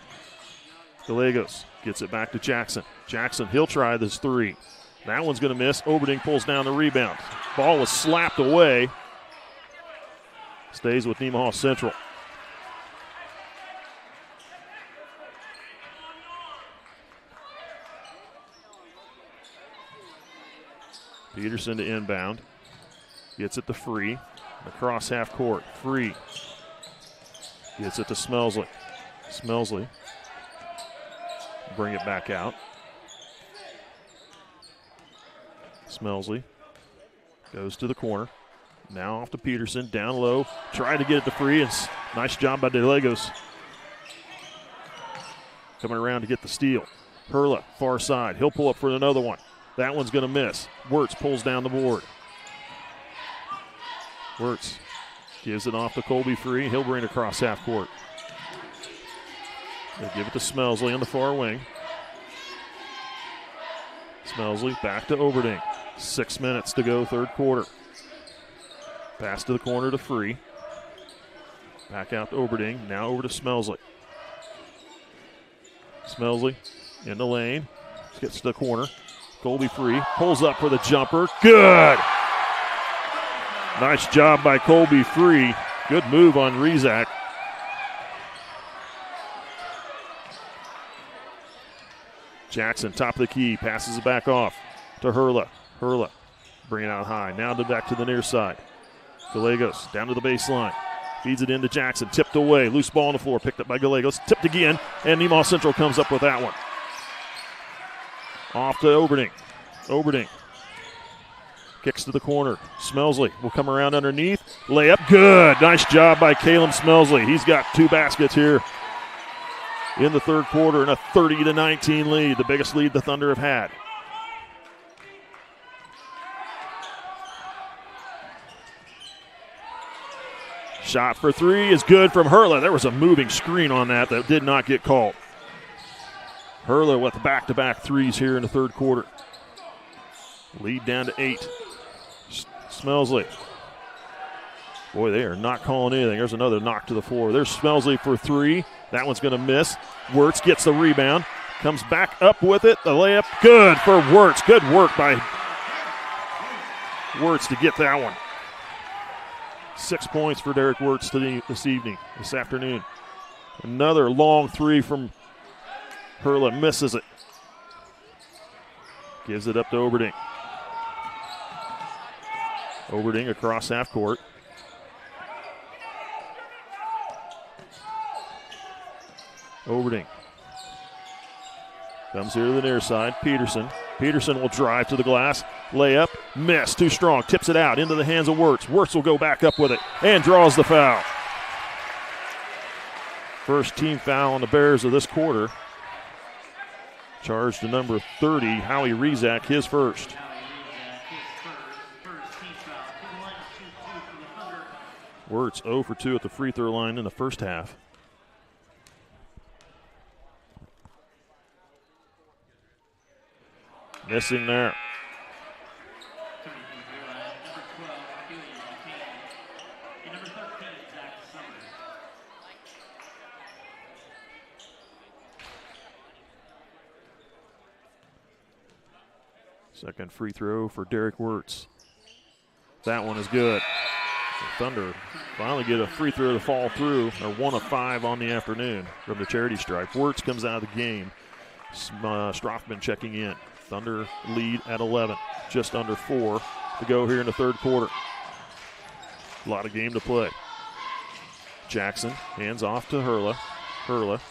Gallegos gets it back to Jackson. Jackson, he'll try this 3. That one's going to miss. Oberding pulls down the rebound. Ball was slapped away. Stays with Nemaha Central. Peterson to inbound. Gets it to Free. Across half court. Free. Gets it to Smelsley. Smelsley. Bring it back out. Smelsley goes to the corner. Now off to Peterson. Down low. Trying to get it to Free. And nice job by DeLagos. Coming around to get the steal. Hurla, far side. He'll pull up for another one. That one's going to miss. Wirtz pulls down the board. Wirtz gives it off to Colby Free. He'll bring it across half court. They give it to Smelsley on the far wing. Smelsley back to Oberding. 6 minutes to go, third quarter. Pass to the corner to Free. Back out to Oberding. Now over to Smelsley. Smelsley in the lane. Gets to the corner. Colby Free pulls up for the jumper. Good! Nice job by Colby Free. Good move on Rizak. Jackson, top of the key, passes it back off to Hurla. Hurla, bring it out high. Now back to the near side. Gallegos down to the baseline. Feeds it into Jackson, tipped away. Loose ball on the floor, picked up by Gallegos. Tipped again, and Nemaha Central comes up with that one. Off to Oberding. Oberding kicks to the corner. Smelsley will come around underneath. Layup, good. Nice job by Caleb Smelsley. He's got 2 baskets here in the third quarter and a 30-19 lead, the biggest lead the Thunder have had. Shot for 3 is good from Hurla. There was a moving screen on that did not get called. Hurla with back-to-back threes here in the third quarter. Lead down to 8. Smelsley. Boy, they are not calling anything. There's another knock to the floor. There's Smelsley for 3. That one's going to miss. Wirtz gets the rebound. Comes back up with it. The layup, good for Wirtz. Good work by Wirtz to get that one. 6 points for Derek Wirtz this afternoon. Another long 3 from Hurla, misses it. Gives it up to Oberding. Oberding across half court. Oberding comes here to the near side. Peterson. Peterson will drive to the glass. Layup, miss, too strong. Tips it out into the hands of Wirtz. Wirtz will go back up with it and draws the foul. First team foul on the Bears of this quarter. Charged to number 30, Howie Rizak, his first. Wirtz 0 for 2 at the free throw line in the first half. Missing there. Second free throw for Derek Wirtz. That one is good. The Thunder finally get a free throw to fall through. They're 1 of 5 on the afternoon from the charity stripe. Wirtz comes out of the game. Strothman checking in. Thunder lead at 11. Just under 4 to go here in the third quarter. A lot of game to play. Jackson hands off to Hurla. Hurla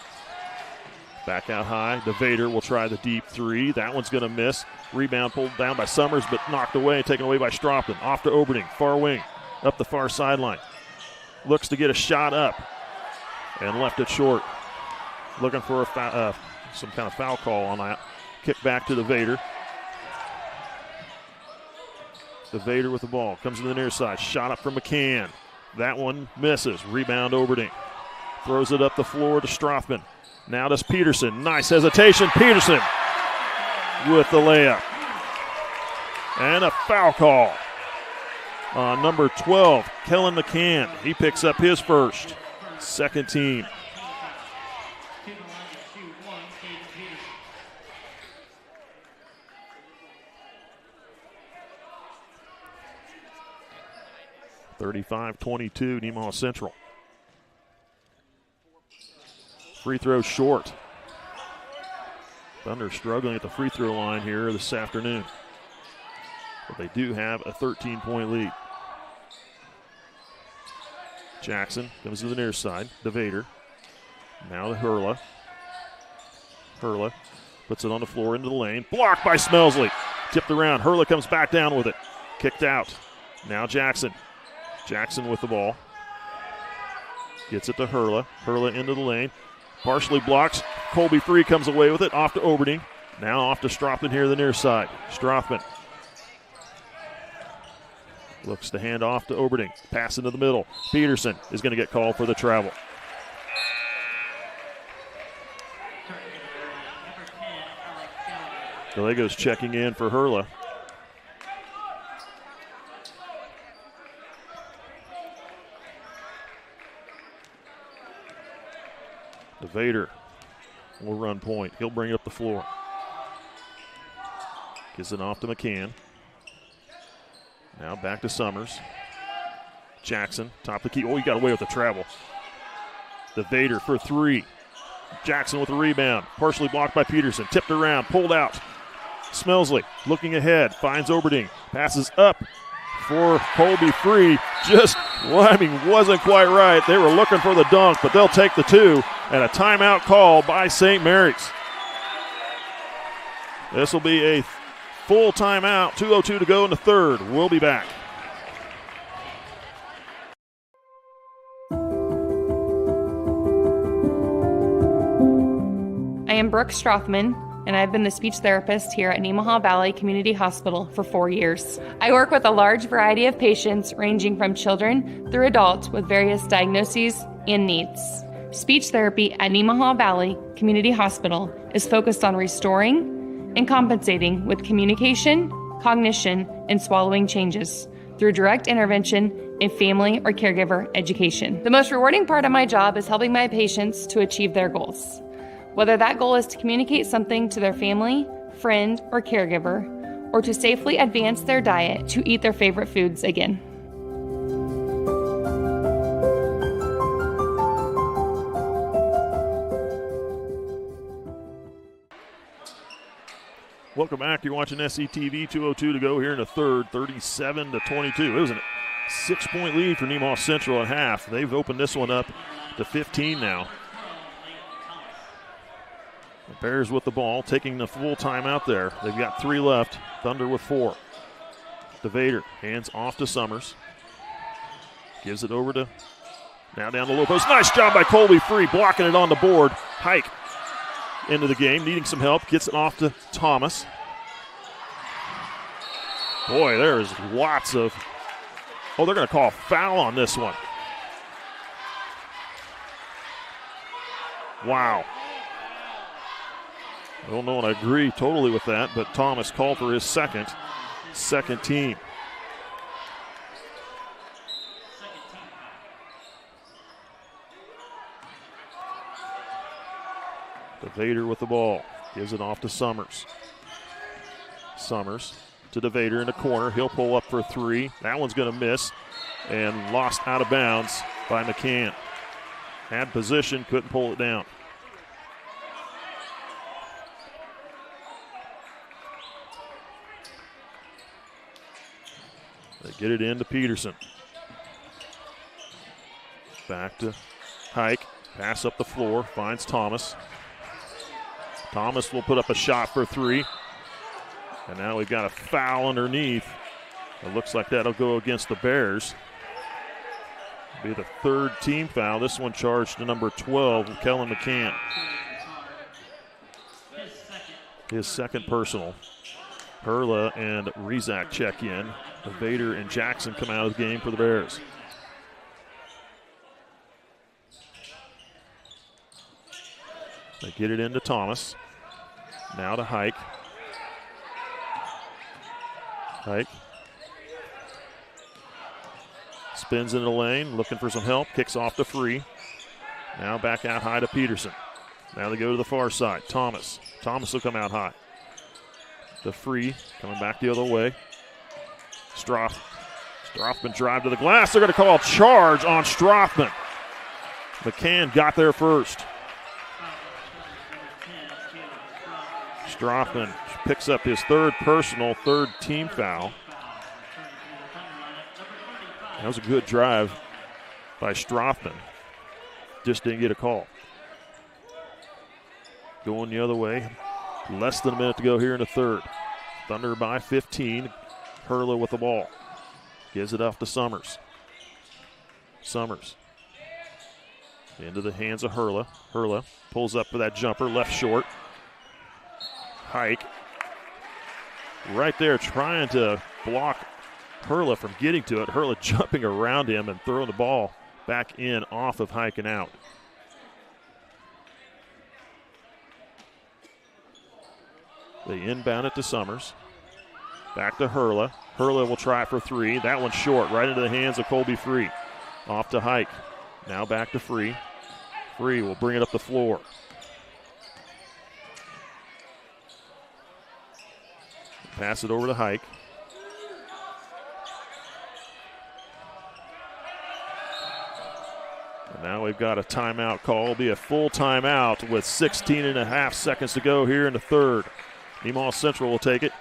back out high. DeVader will try the deep 3. That one's going to miss. Rebound pulled down by Summers, but knocked away, taken away by Strothman. Off to Oberding, far wing, up the far sideline. Looks to get a shot up and left it short. Looking for some kind of foul call on that. Kick back to DeVader. DeVader with the ball. Comes to the near side. Shot up from McCann. That one misses. Rebound Oberding. Throws it up the floor to Strothman. Now does Peterson. Nice hesitation. Peterson with the layup. And a foul call on number 12, Kellen McCann. He picks up his first. Second team. (35-22) Nemaha Central. Free throw short. Thunder struggling at the free throw line here this afternoon. But they do have a 13-point lead. Jackson comes to the near side. DeVader. Now to Hurla. Hurla puts it on the floor into the lane. Blocked by Smelsley. Tipped around. Hurla comes back down with it. Kicked out. Now Jackson. Jackson with the ball. Gets it to Hurla. Hurla into the lane. Partially blocks. Colby Free comes away with it. Off to Oberding. Now off to Strothman here the near side. Strothman looks to hand off to Oberding. Pass into the middle. Peterson is going to get called for the travel. Gallegos checking in for Hurla. DeVader will run point. He'll bring it up the floor. Gives it off to McCann. Now back to Summers. Jackson, top of the key. Oh, he got away with the travel. The Vader for three. Jackson with the rebound. Partially blocked by Peterson. Tipped around, pulled out. Smelsley looking ahead, finds Oberding. Passes up for Colby Free. Just, wasn't quite right. They were looking for the dunk, but they'll take the two. And a timeout call by St. Mary's. This will be a full timeout. 2:02 to go in the third. We'll be back. I am Brooke Strothman, and I've been the speech therapist here at Nemaha Valley Community Hospital for 4 years. I work with a large variety of patients ranging from children through adults with various diagnoses and needs. Speech therapy at Nemaha Valley Community Hospital is focused on restoring and compensating with communication, cognition, and swallowing changes through direct intervention in family or caregiver education. The most rewarding part of my job is helping my patients to achieve their goals. Whether that goal is to communicate something to their family, friend, or caregiver, or to safely advance their diet to eat their favorite foods again. Welcome back. You're watching SCTV. 2:02 to go here in the third, 37-22. It was a 6-point lead for Nemaha Central at half. They've opened this one up to 15 now. The Bears with the ball, taking the full timeout there. They've got 3 left. Thunder with 4. DeVader hands off to Summers. Gives it over to, now down the low post. Nice job by Colby Free, blocking it on the board. Hike into the game, needing some help. Gets it off to Thomas. Boy, there's lots of, they're going to call a foul on this one. Wow. I don't know, and I agree totally with that, but Thomas called for his second team. DeVader with the ball. Gives it off to Summers. Summers to DeVader in the corner. He'll pull up for 3. That one's going to miss and lost out of bounds by McCann. Had position, couldn't pull it down. They get it into Peterson. Back to Hike. Pass up the floor. Finds Thomas. Thomas will put up a shot for 3. And now we've got a foul underneath. It looks like that'll go against the Bears. Be the 3rd team foul. This one charged to number 12, Kellen McCann. His second personal. Perla and Rizak check in. Vader and Jackson come out of the game for the Bears. They get it into Thomas. Now to Hike. Hike spins in the lane, looking for some help. Kicks off to Free. Now back out high to Peterson. Now they go to the far side. Thomas. Thomas will come out high. To Free, coming back the other way. Strothman drive to the glass. They're going to call a charge on Strothman. McCann got there first. Strothman picks up his 3rd personal, 3rd team foul. That was a good drive by Strothman. Just didn't get a call. Going the other way. Less than a minute to go here in the third. Thunder by 15. Hurla with the ball. Gives it off to Summers. Summers. Into the hands of Hurla. Hurla pulls up for that jumper. Left short. Hike. Right there trying to block Hurla from getting to it. Hurla jumping around him and throwing the ball back in off of Hike and out. They inbound it to Summers. Back to Hurla. Hurla will try for 3. That one's short, right into the hands of Colby Free. Off to Hike. Now back to Free. Free will bring it up the floor. Pass it over to Hike. Now we've got a timeout call. It'll be a full timeout with 16.5 seconds to go here in the third. Nemaha Central will take it.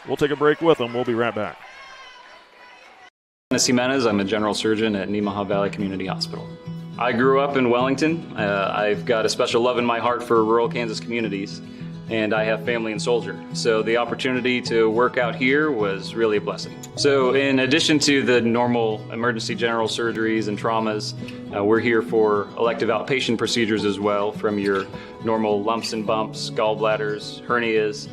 We'll take a break with them. We'll be right back. Nemaha, I'm a general surgeon at Nemaha Valley Community Hospital. I grew up in Wellington. I've got a special love in my heart for rural Kansas communities, and I have family in Soldier. So the opportunity to work out here was really a blessing. So in addition to the normal emergency general surgeries and traumas, we're here for elective outpatient procedures as well, from your normal lumps and bumps, gallbladders, hernias,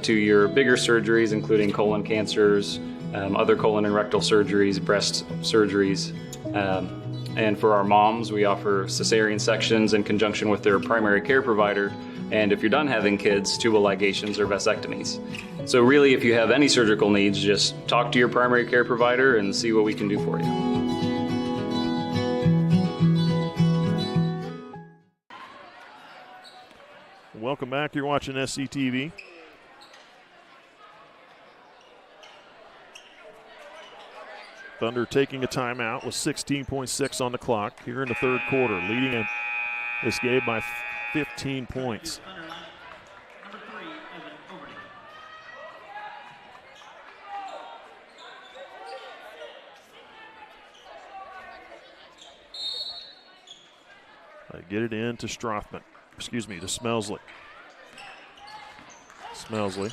to your bigger surgeries, including colon cancers, other colon and rectal surgeries, breast surgeries. And for our moms, we offer cesarean sections in conjunction with their primary care provider. And if you're done having kids, tubal ligations or vasectomies. So really, if you have any surgical needs, just talk to your primary care provider and see what we can do for you. Welcome back. You're watching SCTV. Thunder taking a timeout with 16.6 on the clock here in the third quarter, leading this game by 15 points. They get it in to to Smelsley. Smelsley,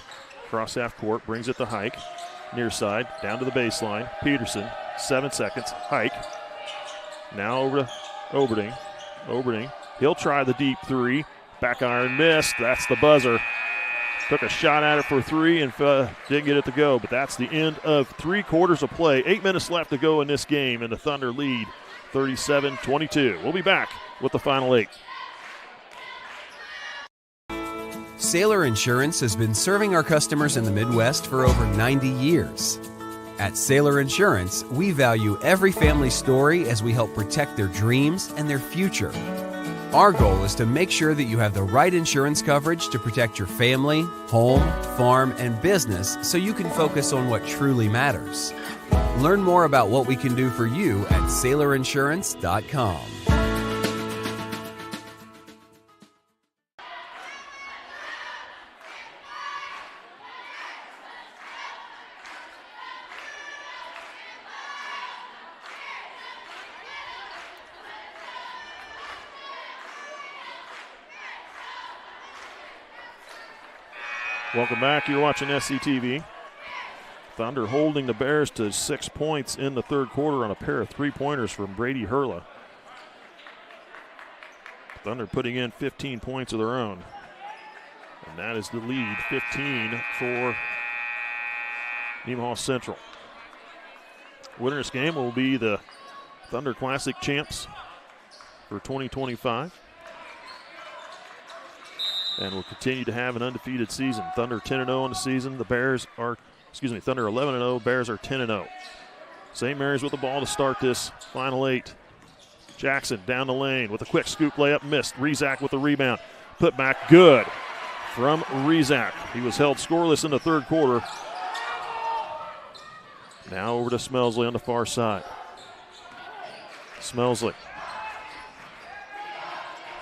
cross half court, brings it to Hike. Near side, down to the baseline. Peterson, 7 seconds. Hike. Now over to Oberding. Oberding, he'll try the deep three. Back iron missed. That's the buzzer. Took a shot at it for three and didn't get it to go. But that's the end of 3 quarters of play. 8 minutes left to go in this game, and the Thunder lead 37-22. We'll be back with the final 8. Sailor Insurance has been serving our customers in the Midwest for over 90 years. At Sailor Insurance, we value every family story as we help protect their dreams and their future. Our goal is to make sure that you have the right insurance coverage to protect your family, home, farm, and business so you can focus on what truly matters. Learn more about what we can do for you at SailorInsurance.com. Welcome back. You're watching SCTV. Thunder holding the Bears to 6 points in the third quarter on a pair of three-pointers from Brady Hurla. Thunder putting in 15 points of their own. And that is the lead, 15 for Nemaha Central. Winner of this game will be the Thunder Classic champs for 2025. And will continue to have an undefeated season. Thunder 10-0 in the season. The Bears are, Thunder 11-0. Bears are 10-0. St. Mary's with the ball to start this final 8. Jackson down the lane with a quick scoop layup, missed. Rezak with the rebound. Put back good from Rezak. He was held scoreless in the third quarter. Now over to Smelsley on the far side. Smelsley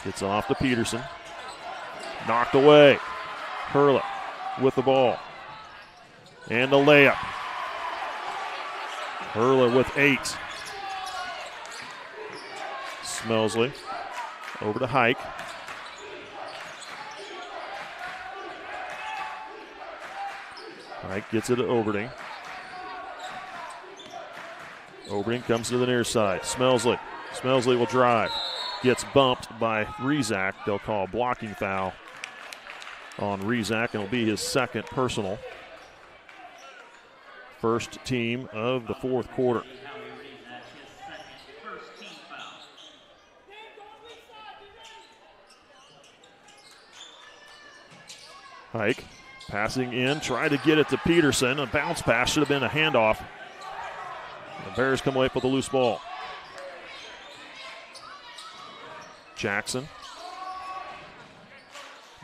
gets off to Peterson. Knocked away. Hurla with the ball. And the layup. Hurla with 8. Smelsley over to Hike. Hike gets it to Oberding. Oberding comes to the near side. Smelsley. Smelsley will drive. Gets bumped by Rezak. They'll call a blocking foul on Rezak, and it'll be his second personal. First team of the fourth quarter. Hike passing in, tried to get it to Peterson. A bounce pass should have been a handoff. The Bears come away with a loose ball. Jackson.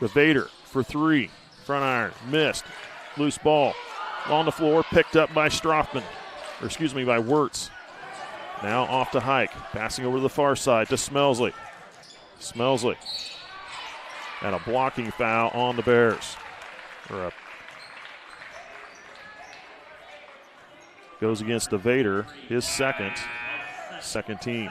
The Vader for 3. Front iron, missed. Loose ball on the floor, picked up by by Wirtz. Now off to Hike. Passing over to the far side to Smelsley. Smelsley. And a blocking foul on the Bears. Goes against DeVader, his second team.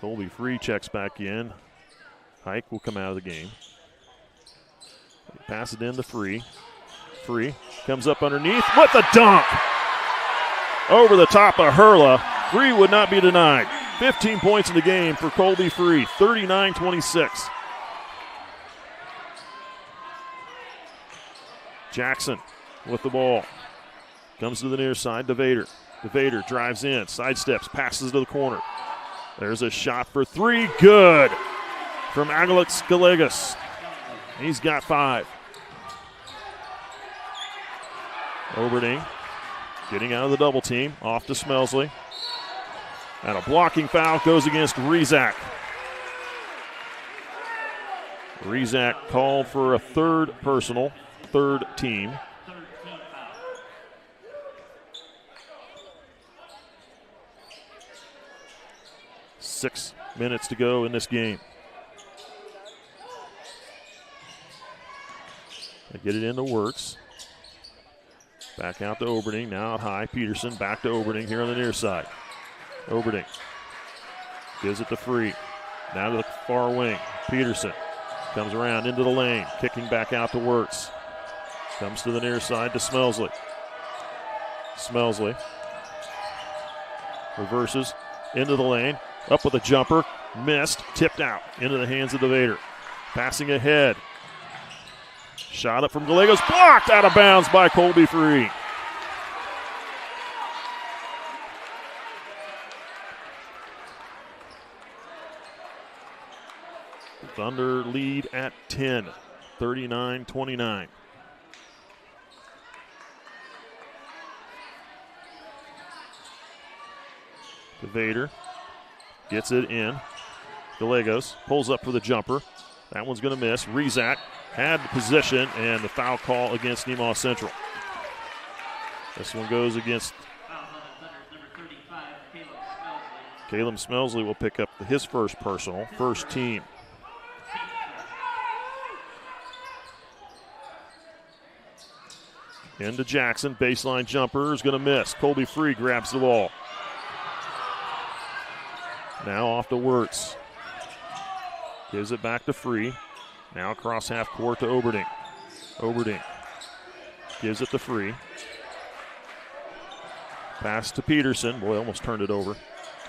Colby Free checks back in. Hike will come out of the game. Pass it in to Free. Free comes up underneath with a dunk. Over the top of Hurla. Free would not be denied. 15 points in the game for Colby Free, 39-26. Jackson with the ball. Comes to the near side, DeVader. DeVader drives in, sidesteps, passes to the corner. There's a shot for three. Good from Alex Gallegos. He's got 5. Oberding getting out of the double team. Off to Smelsley. And a blocking foul goes against Rezak. Rezak called for a third personal, third team. Six minutes to go in this game. They get it into Works. Back out to Oberding, now out high. Peterson back to Oberding here on the near side. Oberding gives it to Free. Now to the far wing. Peterson comes around into the lane, kicking back out to Works. Comes to the near side to Smelsley. Smelsley reverses into the lane. Up with a jumper, missed, tipped out into the hands of DeVader. Passing ahead. Shot up from Gallegos, blocked out of bounds by Colby Free. Thunder lead at 10, 39-29. DeVader gets it in. Gallegos pulls up for the jumper. That one's going to miss. Rezak had the position and the foul call against Nemaha Central. This one goes against Caleb Smelsley. Will pick up his first personal, first team. Into Jackson, baseline jumper is going to miss. Colby Free grabs the ball. Now off to Wirtz. Gives it back to Free. Now across half court to Oberding. Oberding gives it to Free. Pass to Peterson. Boy, almost turned it over.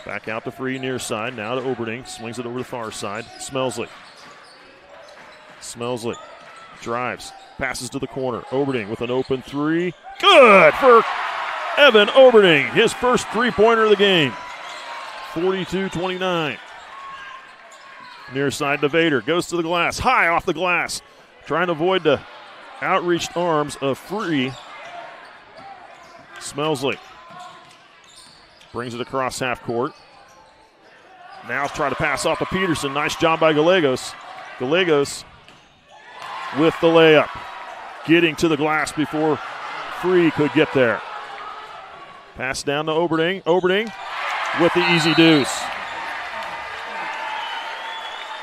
Back out to Free near side. Now to Oberding. Swings it over the far side. Smelsley. Smelsley drives. Passes to the corner. Oberding with an open three. Good for Evan Oberding. His first three-pointer of the game. 42-29. Near side to Vader. Goes to the glass. High off the glass. Trying to avoid the outreached arms of Free. Smelsley brings it across half court. Now trying to pass off to Peterson. Nice job by Gallegos. Gallegos with the layup. Getting to the glass before Free could get there. Pass down to Oberding. Oberding with the easy deuce.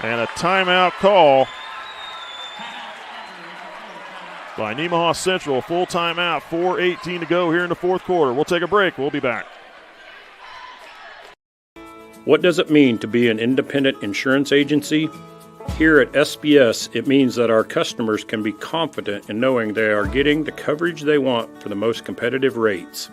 And a timeout call by Nemaha Central. Full timeout, 4:18 to go here in the fourth quarter. We'll take a break. We'll be back. What does it mean to be an independent insurance agency? Here at SBS, it means that our customers can be confident in knowing they are getting the coverage they want for the most competitive rates.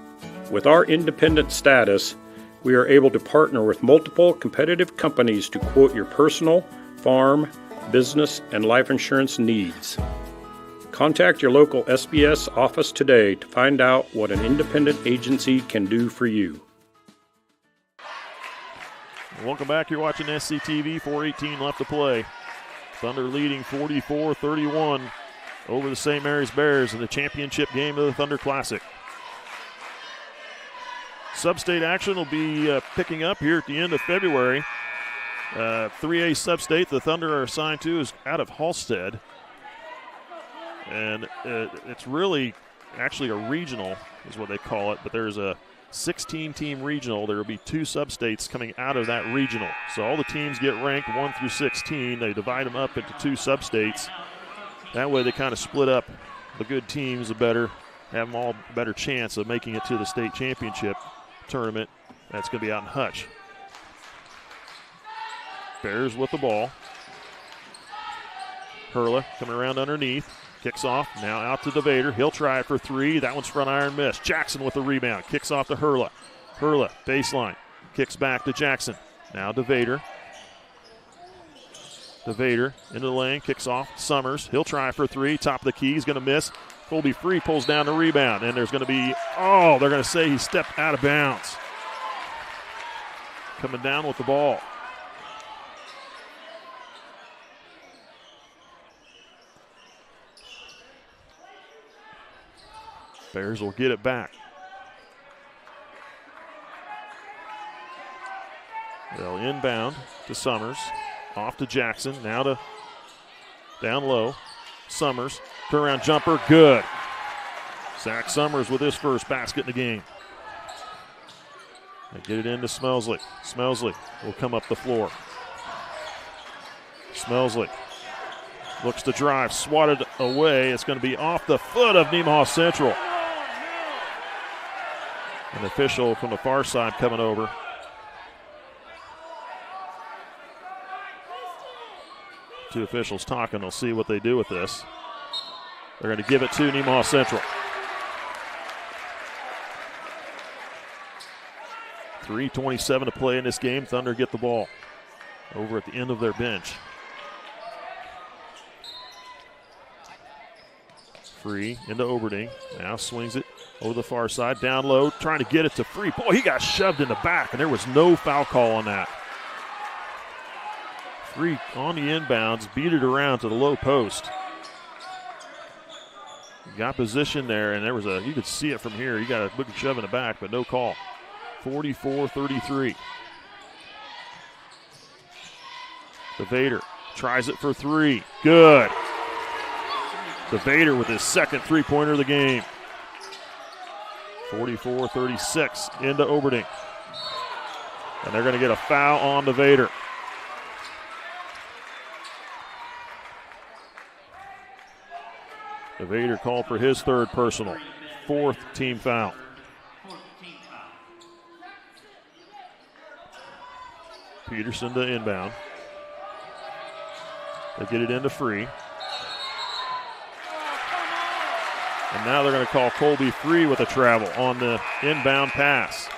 With our independent status, we are able to partner with multiple competitive companies to quote your personal, farm, business, and life insurance needs. Contact your local SBS office today to find out what an independent agency can do for you. Welcome back. You're watching SCTV. 4:18 left to play. Thunder leading 44-31 over the St. Mary's Bears in the championship game of the Thunder Classic. Sub-state action will be picking up here at the end of February. 3A sub-state the Thunder are assigned to is out of Halstead. And it's really actually a regional is what they call it, but there's a 16-team regional. There will be 2 sub-states coming out of that regional. So all the teams get ranked 1 through 16. They divide them up into 2 sub-states. That way they kind of split up the good teams have them all a better chance of making it to the state championship tournament. That's going to be out in Hutch. Bears with the ball. Hurla coming around underneath. Kicks off, now out to DeVader. He'll try it for 3. That one's front iron miss. Jackson with the rebound. Kicks off to Hurla. Hurla, baseline. Kicks back to Jackson. Now DeVader. DeVader into the lane. Kicks off. Summers. He'll try for 3. Top of the key. He's going to miss. Colby Free pulls down the rebound. And there's going to be, they're going to say he stepped out of bounds. Coming down with the ball. Bears will get it back. They'll inbound to Summers. Off to Jackson. Now to down low. Summers. Turnaround jumper. Good. Zach Summers with his first basket in the game. They get it into Smelsley. Smelsley will come up the floor. Smelsley looks to drive. Swatted away. It's going to be off the foot of Nemaha Central. An official from the far side coming over. Two officials talking. They'll see what they do with this. They're going to give it to Nemaha Central. 3:27 to play in this game. Thunder get the ball over at the end of their bench. Free into Oberding. Now swings it over the far side. Down low, trying to get it to Free. Boy, he got shoved in the back, and there was no foul call on that. Free on the inbounds, beat it around to the low post. Got position there, and there was you could see it from here. He got a big shove in the back, but no call. 44-33. DeVader tries it for 3. Good. DeVader with his second three-pointer of the game. 44-36 into Oberding. And they're going to get a foul on DeVader. DeVader called for his third personal. 4th team foul. Peterson to inbound. They get it into Free. And now they're going to call Colby Free with a travel on the inbound pass.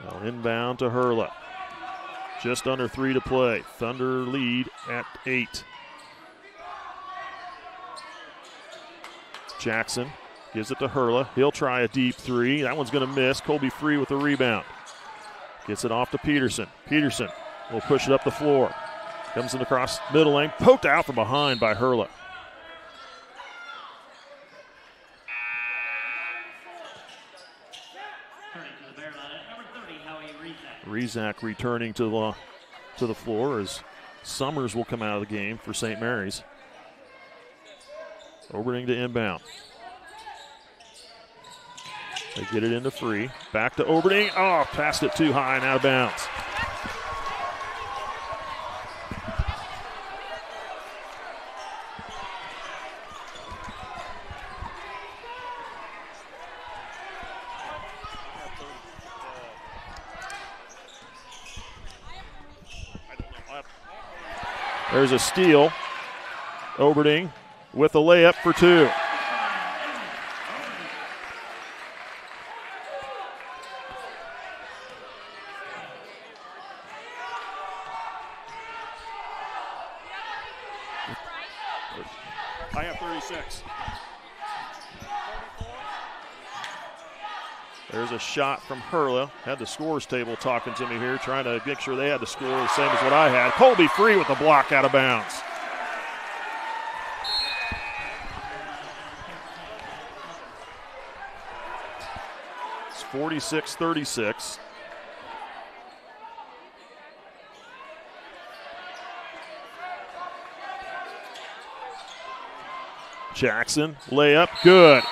Well, inbound to Hurla. Just under 3 to play. Thunder lead at 8. Jackson gives it to Hurla. He'll try a deep 3. That one's going to miss. Colby Free with the rebound. Gets it off to Peterson. Peterson will push it up the floor. Comes in across middle lane. Poked out from behind by Hurla. Rezac returning to the floor as Summers will come out of the game for St. Mary's. Oberding to inbound. They get it into Free. Back to Oberding. Oh, passed it too high and out of bounds. There's a steal. Oberding with a layup for 2. I have 36. There's a shot from Hurla. Had the scores table talking to me here, trying to make sure they had the score the same as what I had. Colby Free with the block out of bounds. 46-36. Jackson, layup, good.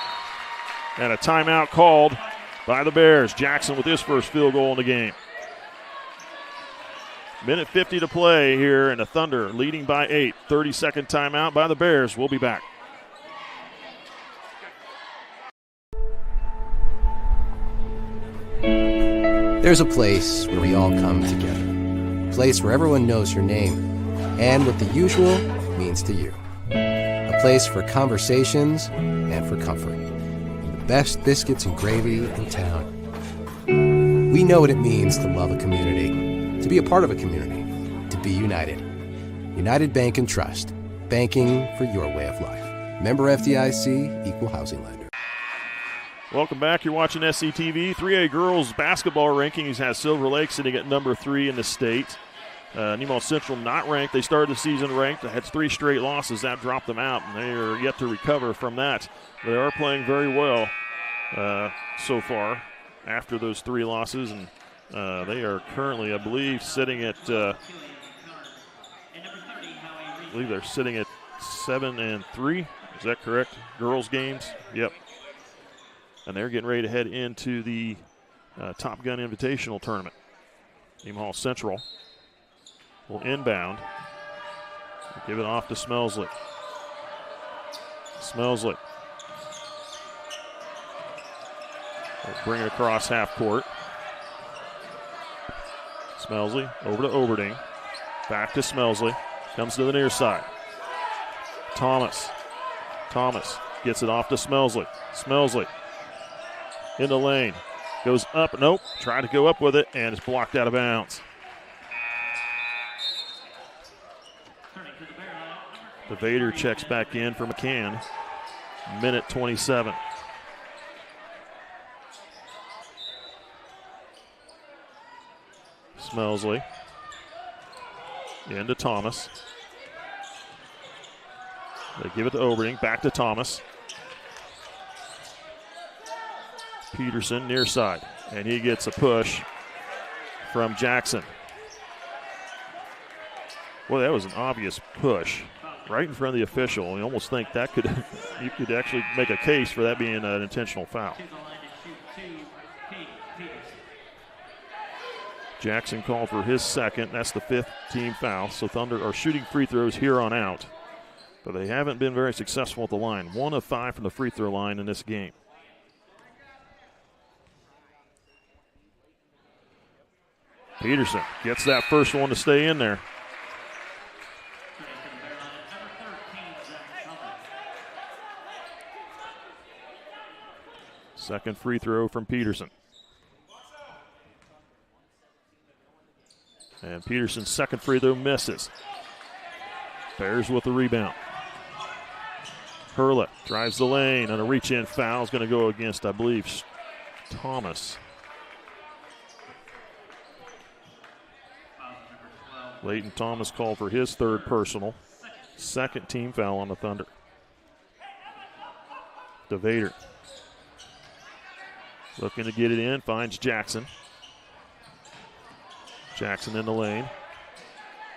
And a timeout called by the Bears. Jackson with his first field goal in the game. Minute 50 to play here, and the Thunder leading by 8. 30-second timeout by the Bears. We'll be back. There's a place where we all come together. A place where everyone knows your name and what the usual means to you. A place for conversations and for comfort. And the best biscuits and gravy in town. We know what it means to love a community, to be a part of a community, to be united. United Bank and Trust. Banking for your way of life. Member FDIC, Equal Housing Lender. Welcome back. You're watching SCTV. 3A girls basketball rankings has Silver Lake sitting at number 3 in the state. Nemaha Central not ranked. They started the season ranked. They had 3 straight losses. That dropped them out, and they are yet to recover from that. They are playing very well so far after those 3 losses, and they are currently, I believe, sitting at I believe they're sitting at 7-3. Is that correct? Girls games? Yep. And they're getting ready to head into the Top Gun Invitational Tournament. Nemaha Central will inbound. Give it off to Smelsley. Smelsley. We'll bring it across half court. Smelsley over to Oberding. Back to Smelsley. Comes to the near side. Thomas. Thomas gets it off to Smelsley. Smelsley in the lane. Goes up. Nope. Tried to go up with it, and it's blocked out of bounds. The Vader checks back in for McCann. Minute 27. Smelsley. Into Thomas. They give it to Oberding. Back to Thomas. Peterson near side. And he gets a push from Jackson. Well, that was an obvious push right in front of the official. You almost think that you could actually make a case for that being an intentional foul. Jackson called for his second. That's the 5th team foul. So Thunder are shooting free throws here on out. But they haven't been very successful at the line. 1 of 5 from the free throw line in this game. Peterson gets that first one to stay in there. Second free throw from Peterson. And Peterson's second free throw misses. Bears with the rebound. Hurla drives the lane, and a reach-in foul is going to go against, I believe, Thomas. Leighton Thomas called for his 3rd personal. 2nd team foul on the Thunder. DeVader looking to get it in, finds Jackson. Jackson in the lane.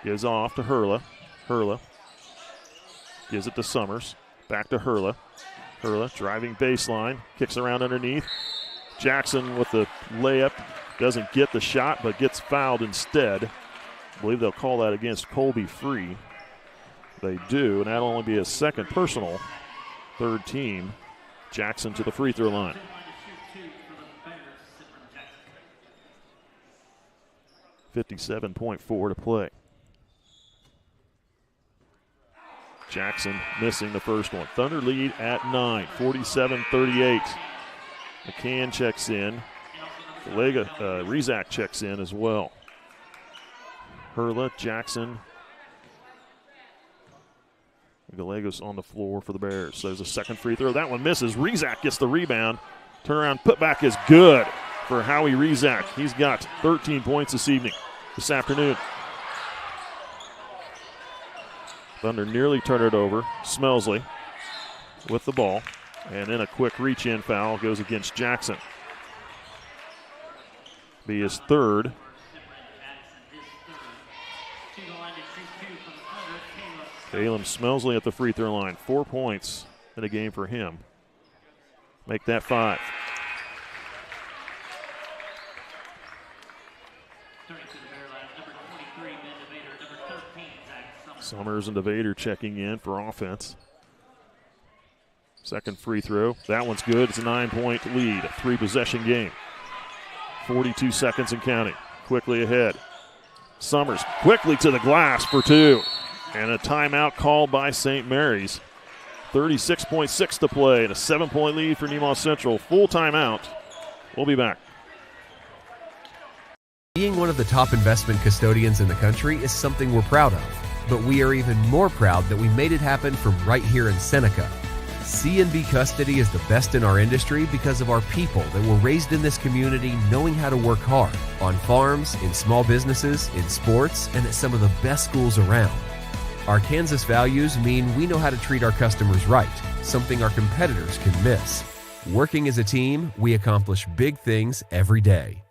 Gives off to Hurla. Hurla gives it to Summers. Back to Hurla. Hurla driving baseline. Kicks around underneath. Jackson with the layup. Doesn't get the shot, but gets fouled instead. I believe they'll call that against Colby Free. They do, and that'll only be his 2nd personal. 3rd team. Jackson to the free throw line. .4 to play. Jackson missing the first one. Thunder lead at 9, 47-38. McCann checks in. Rizak checks in as well. Hurla, Jackson, Gallegos on the floor for the Bears. So there's a second free throw. That one misses. Rizak gets the rebound. Turnaround putback is good for Howie Rizak. He's got 13 points this afternoon. Thunder nearly turned it over. Smelsley with the ball. And then a quick reach-in foul goes against Jackson. Be his third. Caleb Smelsley at the free throw line. 4 points in a game for him. Make that 5. Summers and DeVader checking in for offense. Second free throw. That one's good. It's a 9-point lead. A 3-possession game. 42 seconds and counting. Quickly ahead. Summers quickly to the glass for 2. And a timeout called by St. Mary's. 36.6 to play and a 7-point lead for Nemaha Central. Full timeout. We'll be back. Being one of the top investment custodians in the country is something we're proud of. But we are even more proud that we made it happen from right here in Seneca. C&B Custody is the best in our industry because of our people that were raised in this community knowing how to work hard on farms, in small businesses, in sports, and at some of the best schools around. Our Kansas values mean we know how to treat our customers right, something our competitors can miss. Working as a team, we accomplish big things every day.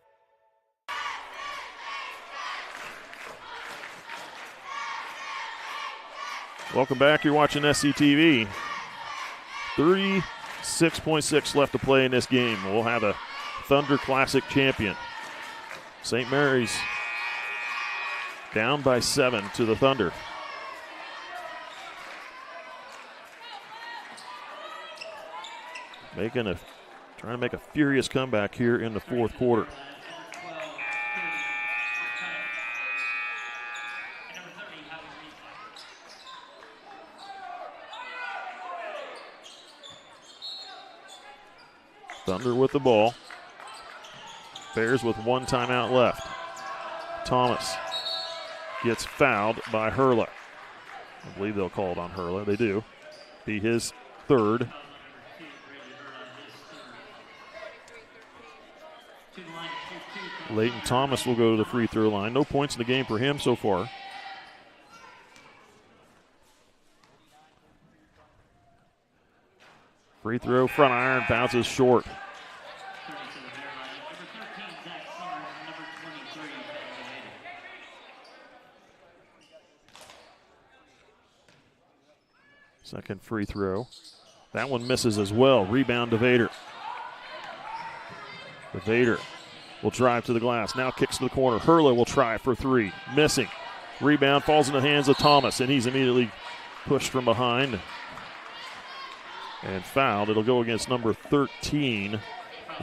Welcome back. You're watching SCTV. 36.6 left to play in this game. We'll have a Thunder Classic champion. St. Mary's down by 7 to the Thunder. Trying to make a furious comeback here in the fourth quarter. Thunder with the ball. Bears with 1 timeout left. Thomas gets fouled by Hurla. I believe they'll call it on Hurla. They do. Be his third. Leighton Thomas will go to the free throw line. No points in the game for him so far. Free throw, front iron, bounces short. Second free throw. That one misses as well. Rebound to Vader. Vader will drive to the glass. Now kicks to the corner. Hurla will try for 3. Missing. Rebound falls in the hands of Thomas, and he's immediately pushed from behind and fouled. It'll go against number 13,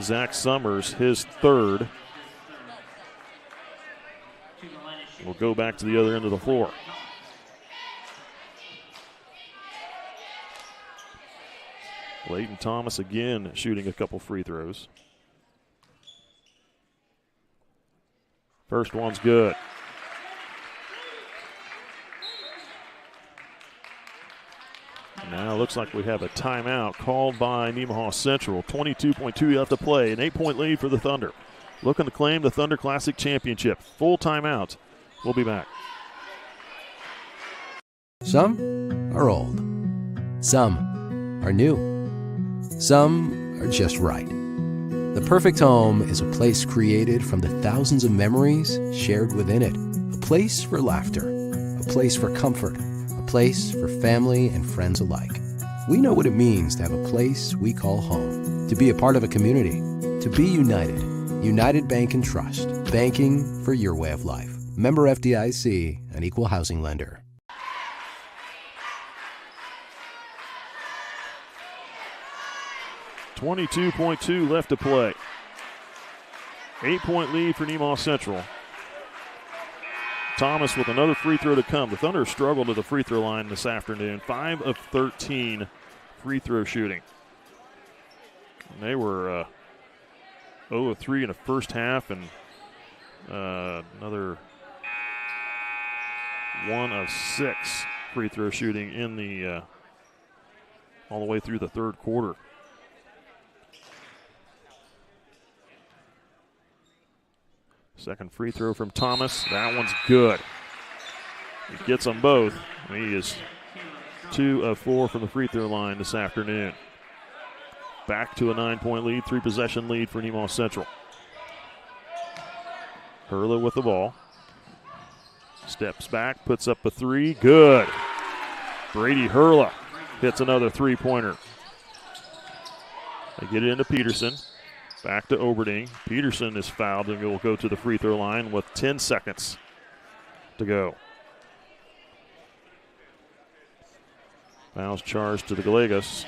Zach Summers, his third. We'll go back to the other end of the floor. Leighton Thomas again shooting a couple free throws. First one's good. Now looks like we have a timeout called by Nemaha Central. 22.2 left to play, an 8-point lead for the Thunder. Looking to claim the Thunder Classic Championship. Full timeout. We'll be back. Some are old. Some are new. Some are just right. The perfect home is a place created from the thousands of memories shared within it. A place for laughter, a place for comfort, a place for family and friends alike. We know what it means to have a place we call home, to be a part of a community, to be united. United Bank and Trust, banking for your way of life. Member FDIC, an equal housing lender. .2 left to play. 8-point lead for Nemaha Central. Thomas with another free throw to come. The Thunder struggled at the free throw line this afternoon. 5 of 13 free throw shooting. And they were 0 of 3 in the first half and another 1 of 6 free throw shooting in the all the way through the third quarter. Second free throw from Thomas. That one's good. He gets them both. He is 2 of 4 from the free throw line this afternoon. Back to a 9-point lead, 3-possession lead for Nemaha Central. Hurla with the ball. Steps back, puts up a three. Good. Brady Hurla hits another three-pointer. They get it into Peterson. Back to Oberding. Peterson is fouled and will go to the free throw line with 10 seconds to go. Fouls charged to the Gallegos.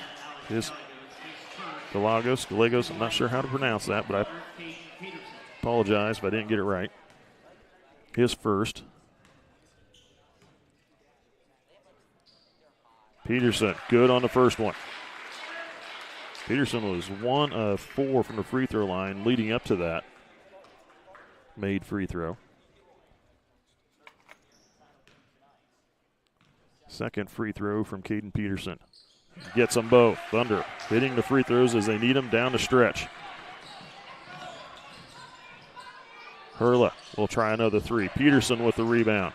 Gallegos, I'm not sure how to pronounce that, but I apologize if I didn't get it right. His first. Peterson, good on the first one. Peterson was 1 of 4 from the free throw line leading up to that made free throw. Second free throw from Caden Peterson. Gets them both. Thunder hitting the free throws as they need them down the stretch. Hurla will try another three. Peterson with the rebound.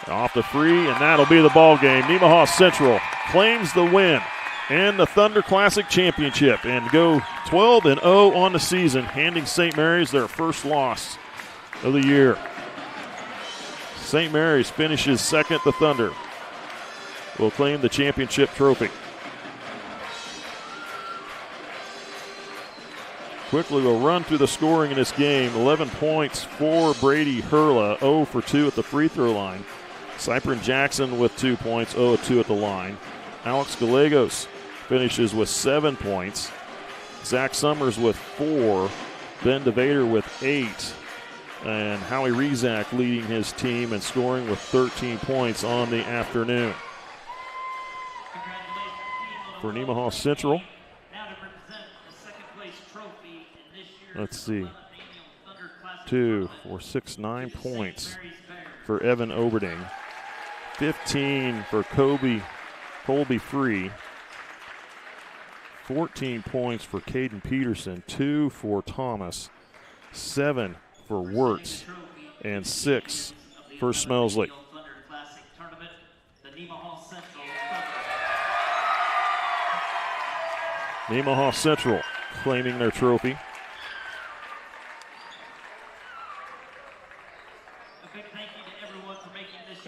Off the free, and that'll be the ball game. Nemaha Central claims the win and the Thunder Classic Championship and go 12-0 on the season, handing St. Mary's their first loss of the year. St. Mary's finishes second. The Thunder will claim the championship trophy. Quickly, we'll run through the scoring in this game. 11 points for Brady Hurla, 0 for 2 at the free throw line. Cypern Jackson with 2 points, 0 of 2 at the line. Alex Gallegos finishes with 7 points. Zach Summers with 4. Ben DeVader with 8. And Howie Rezak leading his team and scoring with 13 points on the afternoon. For Nemaha Central, let's see, 2, 4, 6, 9 points for Evan Oberding. 15 for Colby Free. 14 points for Caden Peterson. 2 for Thomas. 7 for Wirtz. And 6 for Smelsley. Nemaha Central claiming their trophy.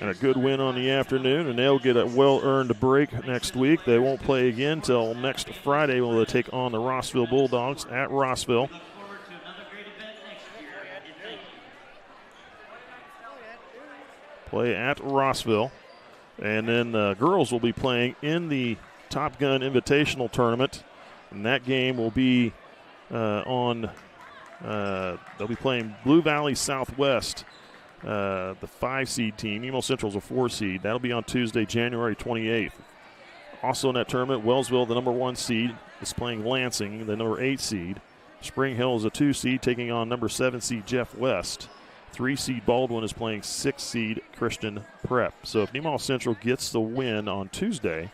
And a good win on the afternoon, and they'll get a well-earned break next week. They won't play again till next Friday when they take on the Rossville Bulldogs at Rossville. Play at Rossville. And then the girls will be playing in the Top Gun Invitational Tournament, and that game will be they'll be playing Blue Valley Southwest. The 5-seed team. Nemaha Central's a 4-seed. That'll be on Tuesday, January 28th. Also in that tournament, Wellsville, the number 1 seed, is playing Lansing, the number 8 seed. Spring Hill is a 2-seed, taking on number 7 seed Jeff West. 3-seed Baldwin is playing 6-seed Christian Prep. So if Nemaha Central gets the win on Tuesday,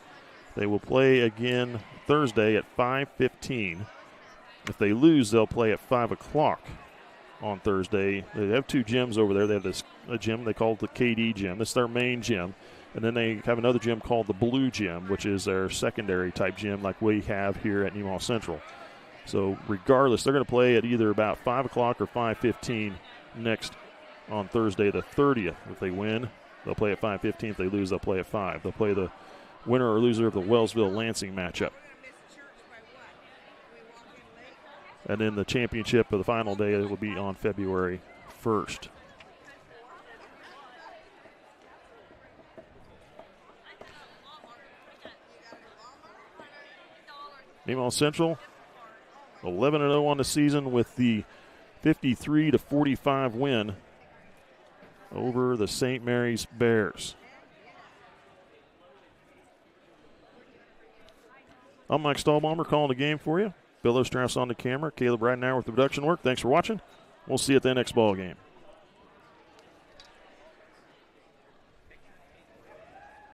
they will play again Thursday at 5:15. If they lose, they'll play at 5 o'clock. On Thursday. They have 2 gyms over there. They have a gym they call the KD gym. That's their main gym. And then they have another gym called the Blue Gym, which is their secondary type gym like we have here at Nemaha Central. So regardless, they're going to play at either about 5 o'clock or 5:15 next on Thursday the 30th. If they win, they'll play at 5:15. If they lose, they'll play at 5. They'll play the winner or loser of the Wellsville-Lansing matchup. And then the championship of the final day will be on February 1st. Nemaha Central, 11-0 on the season with the 53-45 win over the St. Mary's Bears. I'm Mike Stahlbomber calling the game for you. Bill Ostrauss on the camera. Caleb Ridenauer with the production work. Thanks for watching. We'll see you at the next ball game.